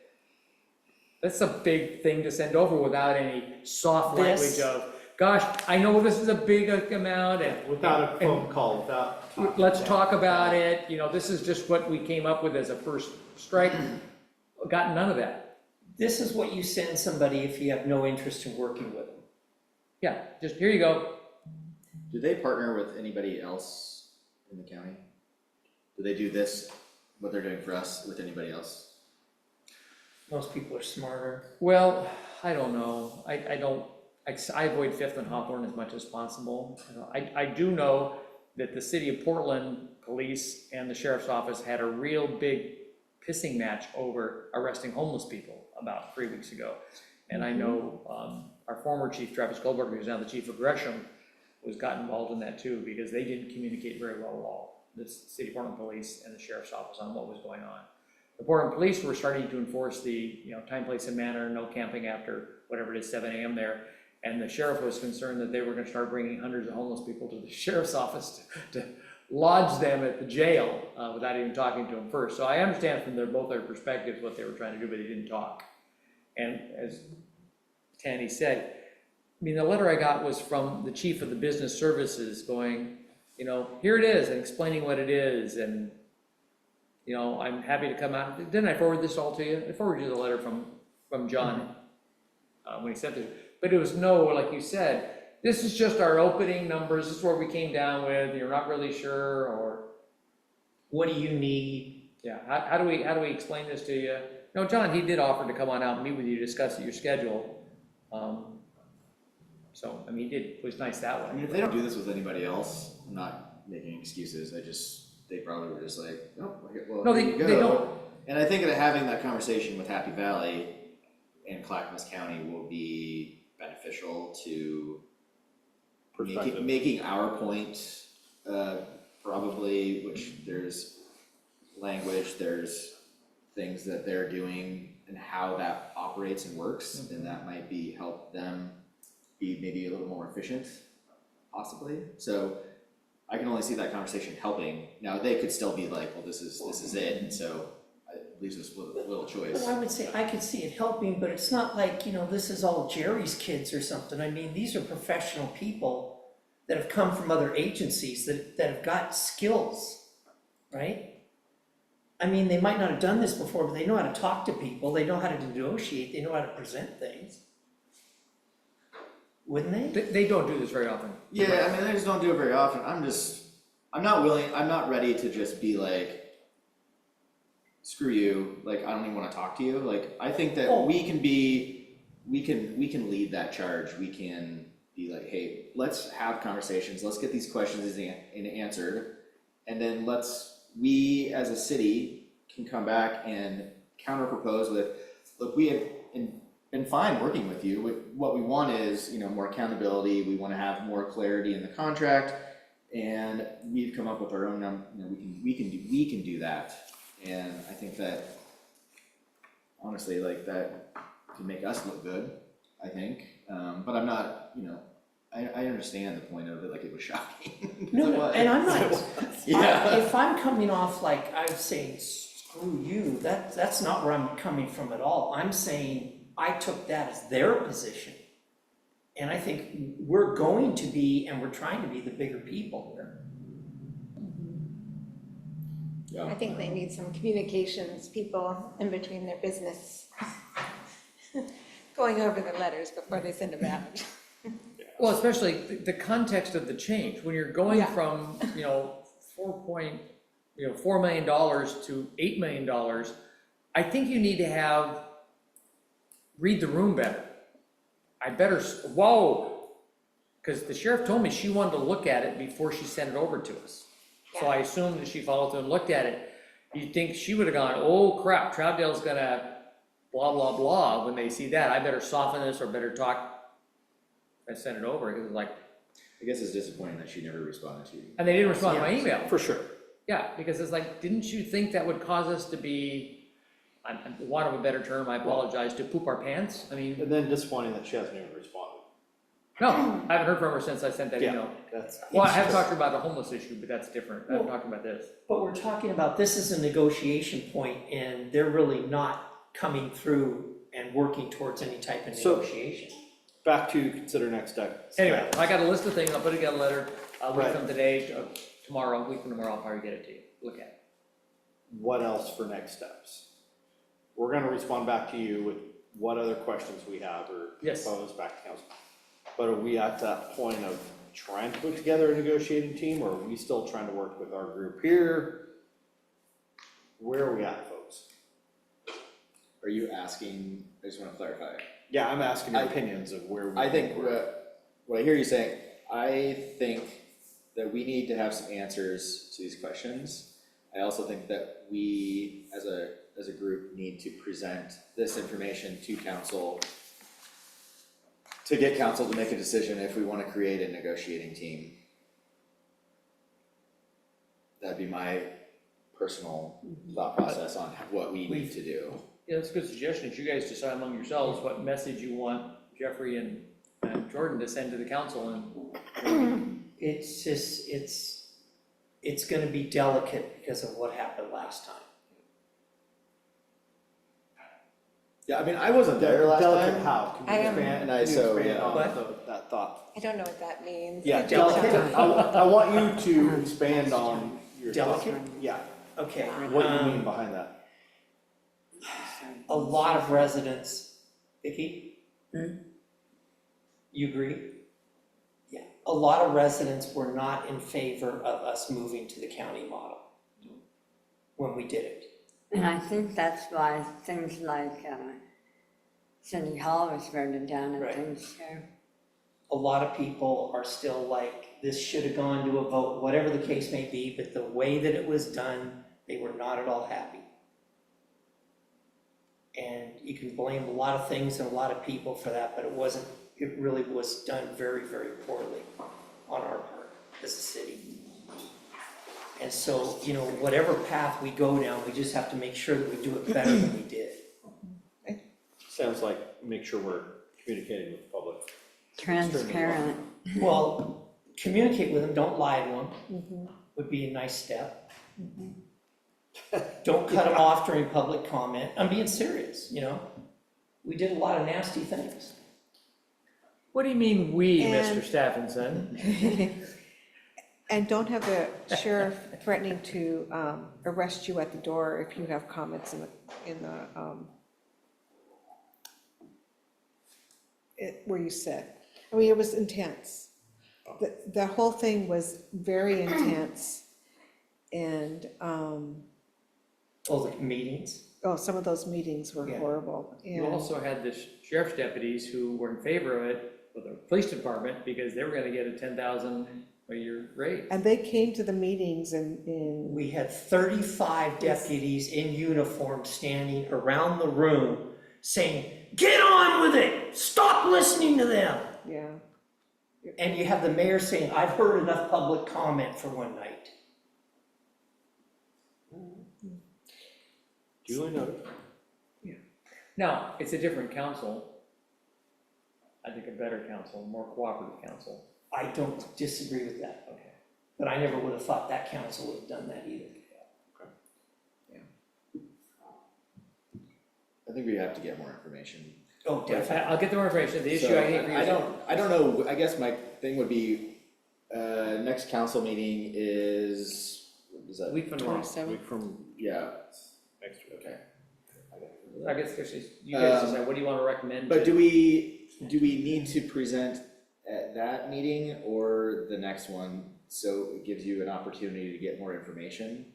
that's a big thing to send over without any soft language of, gosh, I know this is a big amount and Without a phone call, without talking. let's talk about it, this is just what we came up with as a first strike. Got none of that. This is what you send somebody if you have no interest in working with them. Yeah, just here you go. Do they partner with anybody else in the county? Do they do this, what they're doing for us, with anybody else? Most people are smarter. Well, I don't know. I avoid Fifth and Hawthorne as much as possible. I do know that the city of Portland Police and the sheriff's office had a real big pissing match over arresting homeless people about 3 weeks ago. And I know our former chief, Travis Goldberg, who's now the chief of Gresham, got involved in that too, because they didn't communicate very well at all, the city of Portland Police and the sheriff's office, on what was going on. The Portland Police were starting to enforce the time, place, and manner, no camping after whatever it is, 7 a.m. there. And the sheriff was concerned that they were going to start bringing hundreds of homeless people to the sheriff's office to lodge them at the jail without even talking to them first. So I understand from both their perspectives what they were trying to do, but they didn't talk. And as Tanny said, I mean, the letter I got was from the chief of the business services going, here it is, and explaining what it is, and I'm happy to come out. Didn't I forward this all to you? I forwarded you the letter from John when he sent it. But it was like you said, this is just our opening numbers. This is where we came down with. You're not really sure, or What do you need? yeah. How do we explain this to you? No, John, he did offer to come on out and meet with you, discuss your schedule. So I mean, it was nice that way. I mean, if they don't do this with anybody else, I'm not making excuses, they probably were just like, oh, well, No, here they you go. don't. And I think that having that conversation with Happy Valley and Clackamas County will be beneficial to Perspective. making our point, probably, which there's language, there's things that they're doing and how that operates and works, and that might help them be maybe a little more efficient, possibly. So I can only see that conversation helping. Now, they could still be like, well, this is it, and so it leaves us with a little choice. Well, I would say I could see it helping, but it's not like, this is all Jerry's kids or something. I mean, these are professional people that have come from other agencies that have got skills, right? I mean, they might not have done this before, but they know how to talk to people, they know how to negotiate, they know how to present things. Wouldn't they? They don't do this very often. Yeah, I mean, they just don't do it very often. I'm not ready to just be like, screw you, like, I don't even wanna talk to you. Like, I think that Oh. we can lead that charge. We can be like, hey, let's have conversations, let's get these questions answered. And then we as a city can come back and counter propose with, look, we have been fine working with you. What we want is, more accountability. We want to have more clarity in the contract, and we've come up with our own we can do that. And I think that honestly, like, that can make us look good, I think. But I'm not, I understand the point of it, like, it was shocking. No, and I'm not, Yeah. if I'm coming off like I'm saying, screw you, that's not where I'm coming from at all. I'm saying I took that as their position. And I think we're going to be, and we're trying to be, the bigger people here. I think they need some communications people in between their business, going over the letters before they send them out. Well, especially the context of the change, when you're going Yeah. from, $4 million to $8 million, I think you need to read the room better. Because the sheriff told me she wanted to look at it before she sent it over to us. So I assumed that she followed through and looked at it. You'd think she would have gone, oh crap, Troutdale's gonna blah, blah, blah, when they see that, I better soften this or better talk. I sent it over, because I guess it's disappointing that she never responded to you. and they didn't respond to my email. For sure. Yeah, because it's like, didn't you think that would cause us to be for want of a better term, I apologize, to poop our pants. I mean, And then disappointing that she hasn't even responded. no, I haven't heard from her since I sent that Yeah, email. that's, Well, I have talked to her about the homeless issue, but that's different. I'm talking about this. But we're talking about, this is a negotiation point, and they're really not coming through and working towards any type of So- negotiation. back to consider next step. Anyway, I got a list of things. I'll put together a letter, a week Right. from today, tomorrow, a week from tomorrow, I'll probably get it to you. Look at it. What else for next steps? We're gonna respond back to you with what other questions we have or Yes. propose back to council. But are we at that point of trying to put together a negotiating team, or are we still trying to work with our group here? Where are we at, folks? Are you asking, I just wanna clarify. Yeah, I'm asking your I- opinions of where we. I think what I hear you saying, I think that we need to have some answers to these questions. I also think that we, as a group, need to present this information to council to get council to make a decision if we wanna create a negotiating team. That'd be my personal thought process on what we need to do. Yeah, that's a good suggestion. You guys decide among yourselves what message you want Jeffrey and Jordan to send to the council, and It's just, it's gonna be delicate because of what happened last time. Yeah, I mean, I wasn't there last Delicate time. how? Can I you am- expand, And I- can you so, expand yeah. on What? that thought? I don't know what that means. Yeah, Delicate. delicate. I want you to expand on your thought. Delicate? Yeah, Okay. what you mean behind that. A lot of residents, Vicky? You agree? Yeah, a lot of residents were not in favor of us moving to the county model when we did it. And I think that's why things like, City Hall was voted down and Right. things too. A lot of people are still like, this should have gone to a vote, whatever the case may be, but the way that it was done, they were not at all happy. And you can blame a lot of things and a lot of people for that, but it really was done very, very poorly on our part as a city. And so, whatever path we go down, we just have to make sure that we do it better than we did. Sounds like, make sure we're communicating with the public. Transparent. Well, communicate with them, don't lie to them, would be a nice step. Don't cut them off during public comment. I'm being serious, We did a lot of nasty things. what do you mean we, And- Mr. Stephenson? And don't have the sheriff threatening to arrest you at the door if you have comments where you sit. I mean, it was intense. The whole thing was very intense. And, Oh, the meetings. some of those meetings were Yeah. horrible. You And also had the sheriff's deputies who were in favor of it, with the police department, because they were gonna get a 10,000 a year raise. and they came to the meetings in, We had 35 deputies in uniform standing around the room saying, "Get on with it! Stop listening to them!" yeah. And you have the mayor saying, "I've heard enough public comment for one night." Duly noted. Now, it's a different council. I think a better council, more cooperative council. I don't disagree with that. Okay. But I never would have thought that council would have done that either. I think we have to get more information. Oh, definitely. I'll get the more information. The issue So, I hate for you. I don't know, I guess my thing would be, next council meeting is, what is that? Week from tomorrow. 27. Week from Yeah, next week. okay. I guess you guys decide, what do you wanna recommend? But to- do we need to present at that meeting or the next one, so it gives you an opportunity to get more information?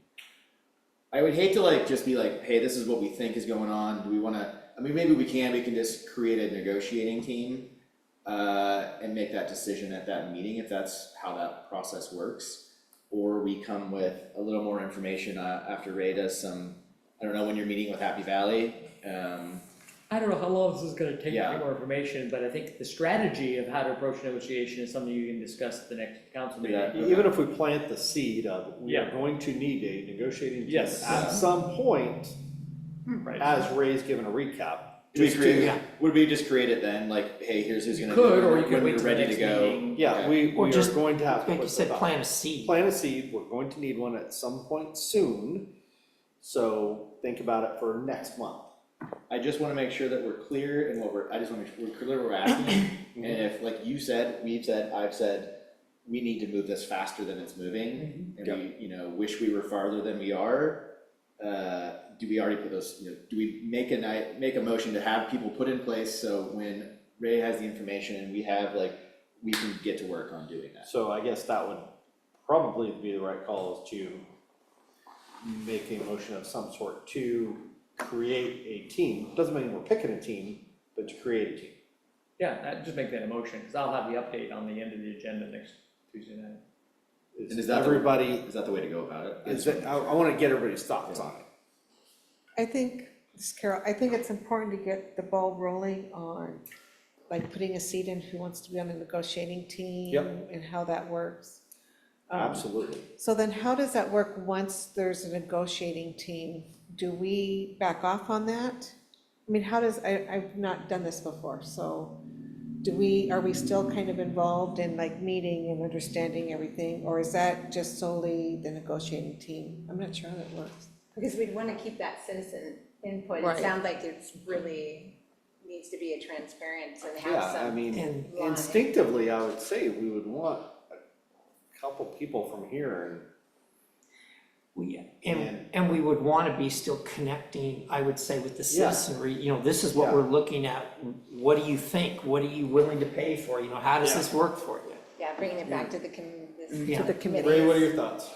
I would hate to just be like, hey, this is what we think is going on, do we wanna, maybe we can just create a negotiating team and make that decision at that meeting, if that's how that process works. Or we come with a little more information after Ray does some, I don't know when you're meeting with Happy Valley, I don't know how long this is gonna take to Yeah. get more information, but I think the strategy of how to approach negotiation is something you can discuss at the next council meeting. Yeah. Even if we plant the seed of, we are Yeah. going to need a negotiating team Yes. at some point, Right. as Ray's given a recap. Do we just create, to- would we just create it then, like, hey, here's who's gonna do Could, it or you could when wait we're till the ready to next go? meeting. Yeah, Okay. we are just, going to have to like you put said, the- plant a seed. Plant a seed, we're going to need one at some point soon, so think about it for next month. I just wanna make sure that we're clear in what I just wanna make sure we're clear what we're asking. And if, like you said, we've said, I've said, we need to move this faster than it's moving, and we, you know, wish we were farther than we are, do we already put those, you know, do we make a motion to have people put in place, so when Ray has the information, we have, like, we can get to work on doing that? So I guess that would probably be the right call, is to make a motion of some sort to create a team. Doesn't mean we're picking a team, but to create a team. Yeah, just make that a motion, because I'll have the update on the end of the agenda next Tuesday night. And is that Everybody, Is that the way to go about it? is that, I wanna get everybody's thoughts on it. I think, this is Carol, I think it's important to get the ball rolling on, like, putting a seat in who wants to be on the negotiating team. Yep. And how that works. Absolutely. So then how does that work once there's a negotiating team? Do we back off on that? I mean, how does, I've not done this before, so are we still kind of involved in like meeting and understanding everything? Or is that just solely the negotiating team? I'm not sure how that works. Because we'd want to keep that citizen input. Right. It sounds like it's really needs to be a transparent and have Yeah, I some. mean, And- instinctively, I would say we would want a couple people from here And we would want to be still connecting, I would say, with the Yeah. citizenry, you know, this is what Yeah. we're looking at. What do you think? What are you willing to pay for? You know, how does Yeah. this work for you? Yeah, bringing it back to the Yeah. To the and, committee. Ray, what are your thoughts?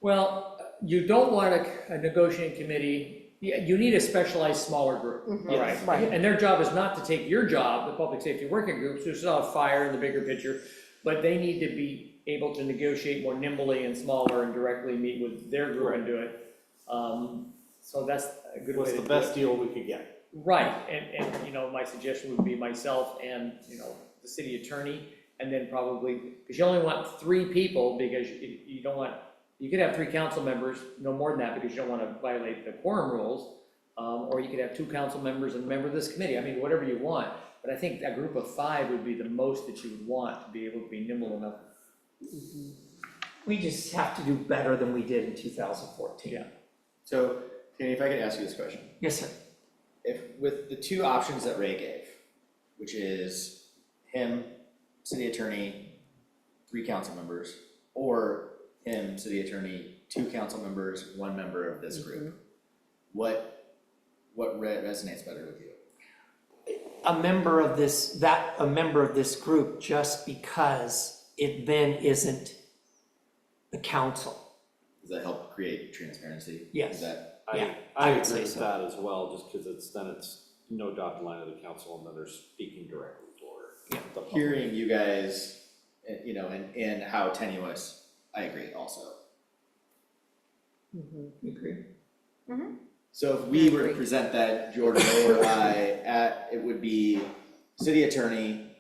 Well, you don't want a negotiating committee, you need a specialized smaller group, all right? Right. And their job is not to take your job, the public safety working groups, who saw fire in the bigger picture, but they need to be able to negotiate more nimbly and smaller and directly meet with their group and do it. So that's a good way What's to the do best it. deal we could get? Right, and, you know, my suggestion would be myself and, you know, the city attorney, and then probably, because you only want 3 people, because you don't want, you could have 3 council members, no more than that, because you don't want to violate the quorum rules. Or you could have 2 council members and a member of this committee, I mean, whatever you want. But I think a group of 5 would be the most that you would want to be able to be nimble enough. We just have to do better than we did in 2014. Yeah. So, Danny, if I could ask you this question. Yes, sir. If, with the 2 options that Ray gave, which is him, city attorney, 3 council members, or him, city attorney, 2 council members, 1 member of this group, what resonates better with you? A member of this group, just because it then isn't the council. Does that help create transparency? Yes. Is that, Yeah, I would agree say with so. that as well, just because it's no dotted line of the council, and then they're speaking directly for the public. hearing you guys, you know, and how tenuous, I agree also. You agree? So if we were to agree. present that, Jordan or I, it would be city attorney,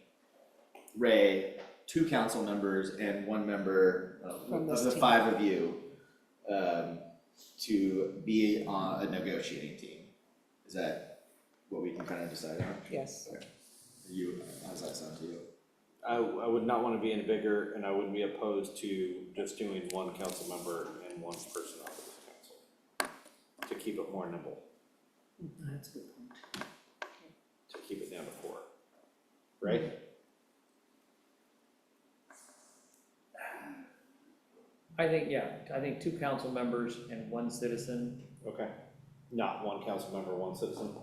Ray, 2 council members, and 1 member From of this the team. 5 of you to be on a negotiating team. Is that what we can kind of decide on? Yes. Okay. How does that sound to you? I would not want to be any bigger, and I wouldn't be opposed to just doing 1 council member and 1 person off of this council, to keep it more nimble, That's a good point. to keep it down to 4, right? I think 2 council members and 1 citizen, Okay. Not 1 council member, 1 citizen.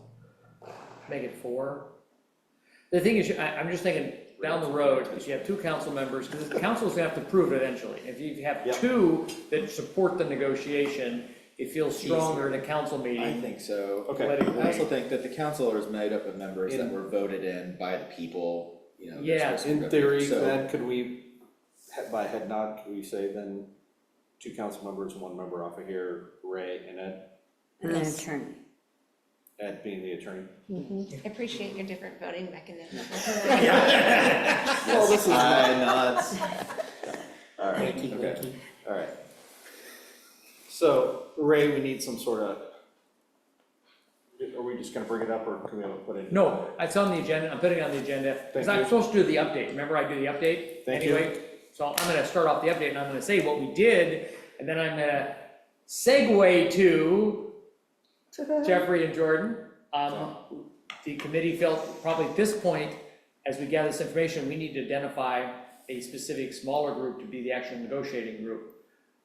make it 4. The thing is, I'm just thinking, down the road, if you have 2 council members, because the council's gonna have to prove it eventually. If you have Yep. 2 that support the negotiation, it feels stronger in a council I meeting. think so. Okay. I also think that the council is made up of members that In- were voted in by the people, you know. they're Yeah. supposed to In represent. theory, So- then, could we, by head nod, could we say then 2 council members, 1 member off of here, Ray and Ed? And an attorney. Ed being the attorney. I appreciate your different voting mechanisms. Well, this is Nods. All right, Wakey, okay, wakey. all right. So, Ray, we need some sort of we just gonna bring it up, or can we put it? No, it's on the agenda, I'm putting it on the agenda, because Thank I'm you. supposed to do the update, remember I do the update? Thank you. Anyway, so I'm gonna start off the update, and I'm gonna say what we did, and then I'm gonna segue to Jeffrey and Jordan. The committee felt probably at this point, as we gather this information, we need to identify a specific smaller group to be the actual negotiating group.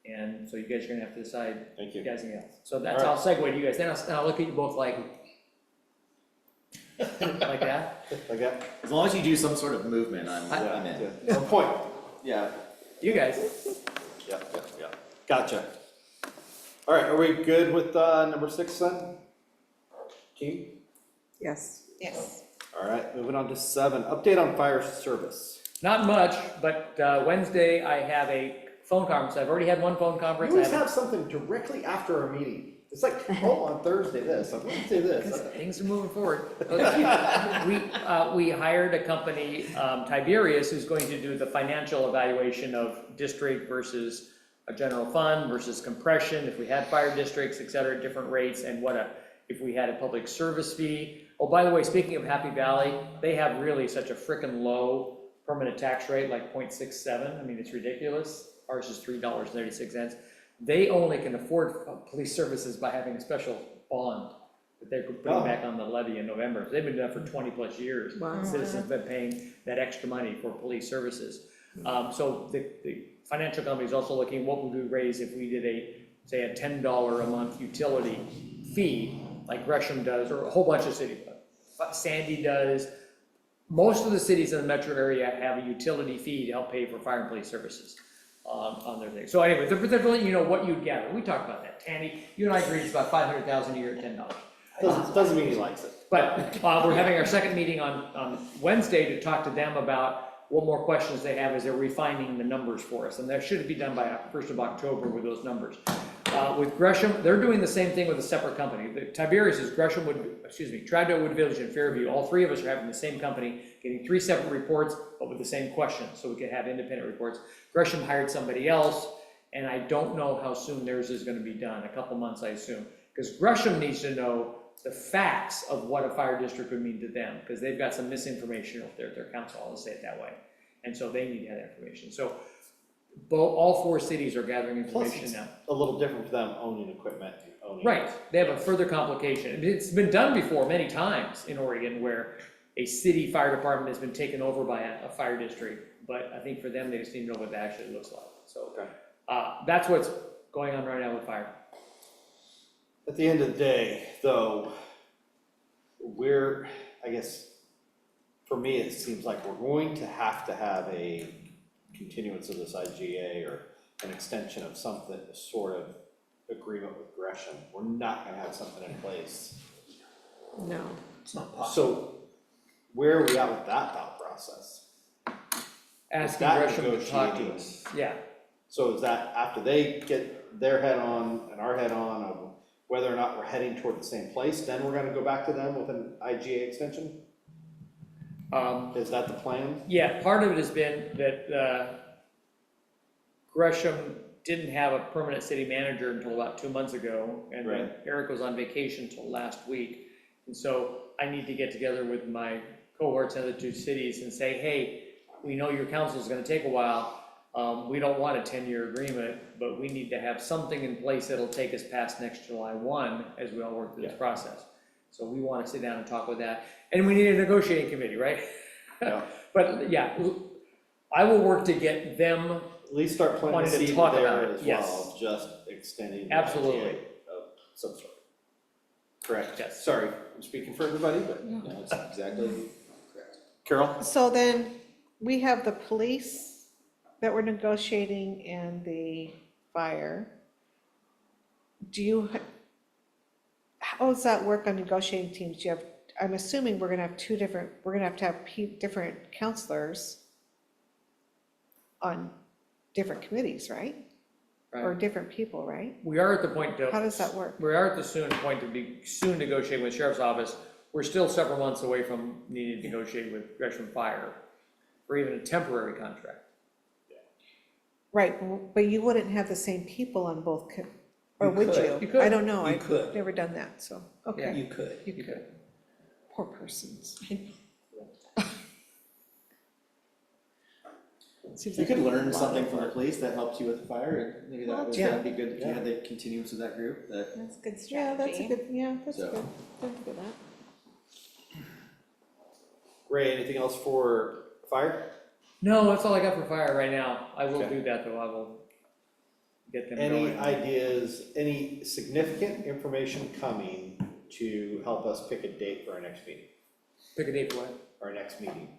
And so you guys are gonna have to decide, Thank you you. guys, anything else. So that's, All I'll segue to you guys, then I'll look at you both like, like that. Like that? As long as you do some sort of movement, I'm Yeah, in. yeah. Some point. Yeah. You guys, Yeah. Gotcha. All right, are we good with, number 6 then? Team? Yes. Yes. All right, moving on to 7, update on fire service. not much, but Wednesday I have a phone conference. I've already had one phone You conference. always I have have something directly after our meeting. It's like, oh, on Thursday this, on Wednesday this. Things are moving forward. We hired a company, Tiberius, who's going to do the financial evaluation of district versus a general fund versus compression, if we had fire districts, et cetera, different rates, and if we had a public service fee. Oh, by the way, speaking of Happy Valley, they have really such a frickin' low permanent tax rate, like 0.67. I mean, it's ridiculous. Ours is $3.36. They only can afford police services by having a special bond that they're putting back on the levy in November. They've been doing that for 20+ years. Wow. Citizens have been paying that extra money for police services. So the financial company is also looking, what would we raise if we did say a $10 a month utility fee, like Gresham does, or a whole bunch of cities. Sandy does. Most of the cities in the metro area have a utility fee to help pay for fire and police services on their thing. So anyway, they're letting you know what you'd gather. We talked about that. Tandy, you and I agreed it's about $500,000 a year at $10. Doesn't mean he likes it. But we're having our second meeting on Wednesday to talk to them about what more questions they have as they're refining the numbers for us. And that should be done by 1st of October with those numbers. With Gresham, they're doing the same thing with a separate company. The Tiberius is Troutdale, Wood Village, and Fairview. All three of us are having the same company, getting 3 separate reports, but with the same questions, so we can have independent reports. Gresham hired somebody else, and I don't know how soon theirs is gonna be done, a couple months, I assume. Because Gresham needs to know the facts of what a fire district would mean to them, because they've got some misinformation of their council, I'll say it that way. And so they need to have that information. So all 4 cities are gathering Plus, information it's now. a little different for them owning equipment and owning. Right, they have a further complication. I mean, it's been done before many times in Oregon where a city fire department has been taken over by a fire district. But I think for them, they just need to know what that actually looks like. So Okay. that's what's going on right now with fire. At the end of the day, though, I guess, for me, it seems like we're going to have a continuance of this IGA or an extension of something, sort of agreement with Gresham. We're not gonna have something in place. No. It's not possible. So where are we at with that thought process? Asking that Gresham to talk to negotiating? us. Yeah, So is that after they get their head on and our head on of whether or not we're heading toward the same place, then we're gonna go back to them with an IGA extension? Is that the plan? yeah, part of it has been that Gresham didn't have a permanent city manager until about 2 months ago. And then Right. Eric was on vacation till last week. And so I need to get together with my cohorts in the 2 cities and say, hey, we know your council is gonna take a while. We don't want a 10-year agreement, but we need to have something in place that'll take us past next July 1 as we all work through this process. So we wanna sit down and talk with that. And we need a negotiating committee, right? Yeah. But yeah, I will work to get them, At least start planting Wanted the to seed talk there about it, as yes. well, just extending the Absolutely. IGA of some sort. Correct. Yes. Sorry, I'm speaking for everybody, but No, it's exactly correct. Carol? So then, we have the police that we're negotiating and the fire. How does that work on negotiating teams? Do you have, I'm assuming we're gonna have different counselors on different committees, right? Or right? different people, right? We are at the point to. How does that work? We are at the point to be soon negotiating with the sheriff's office. We're still several months away from needing to negotiate with Gresham Fire for even a temporary contract. Right, but you wouldn't have the same people on both Or You would could. you? You could. I don't know, You I've could. never done that, so, okay. You could. You could. Poor persons. Seems You like could a learn lot something of from the work. police that helps you with the fire, and maybe that would, Yeah. that'd be good if you had the continuance of that group, that, That's a good Yeah, that's a strategy. good, yeah, that's So- good. Don't do that. Ray, anything else for fire? No, that's all I got for fire right now. I will Okay. do that, though. I will get them Any going. ideas, any significant information coming to help us pick a date for our next meeting, Pick a date for what? our next meeting?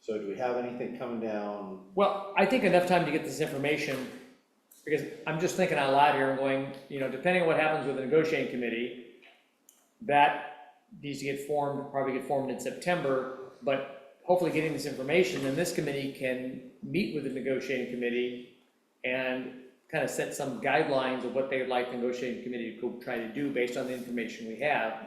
So do we have anything coming down? Well, I think enough time to get this information, because I'm just thinking out loud here and going, depending on what happens with the negotiating committee, that needs to get formed, probably get formed in September, but hopefully getting this information, then this committee can meet with the negotiating committee and kind of set some guidelines of what they would like the negotiating committee to go try to do based on the information we have.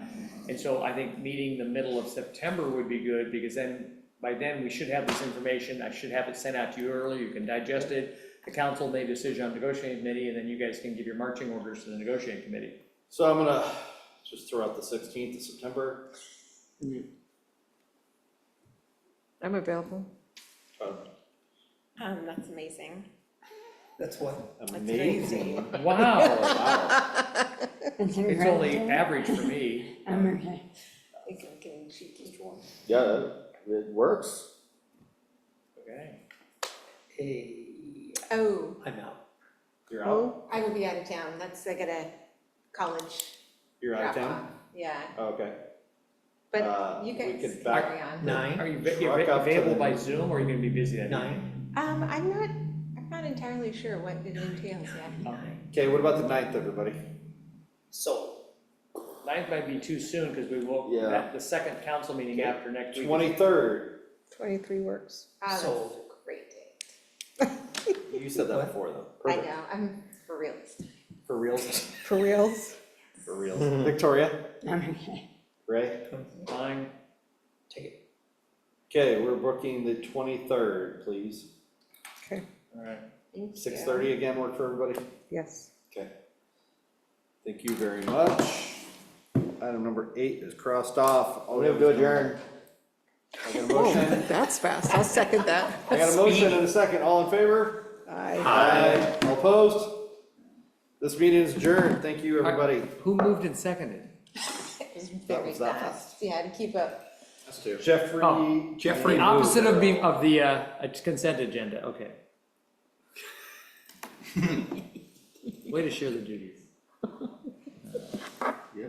And so I think meeting the middle of September would be good, because then, by then, we should have this information. I should have it sent out to you early, you can digest it. The council made a decision on negotiating committee, and then you guys can give your marching orders to the negotiating committee. So I'm gonna just throw out the 16th of September. I'm available. That's amazing. That's what, Amazing. Wow, It's it's only average for me. Okay. Yeah, it works. Okay. Oh, I'm out. You're out, Oh, I will be out of town. I got a college you're out of drop town? off. Yeah, Okay. but you we guys could back- carry on. 9, Are you Truck up to available the- by Zoom, or are you gonna be busy that 9, I'm not entirely sure what it entails yet. evening? Okay, what about the 9th, everybody? so, 9th might be too soon, because we will, Yeah. the second council meeting Okay. after next week. 23rd, 23 works. That's a Sold. great day. you said that What? before though. I Perfect. know, I'm for real this time. For reals? For reals? For reals. Victoria, Okay. Ray? Fine. take it. Okay, we're booking the 23rd, please. Okay, All right. Thank you. 6:30 again work for everybody? yes. Okay. Thank you very much. Item number 8 is crossed off. I'll move to adjourn. I got a Whoa, motion. that's fast. I'll second that. I got a motion and a second. All in favor? Aye. Aye. All opposed? This meeting is adjourned. Thank you, everybody. Who moved and seconded? It was That very was that fast. Yeah, to keep up. Us too. Jeffrey. Oh, Jeffrey The opposite of being, of the consent agenda, okay. Way to share the duties. Yeah.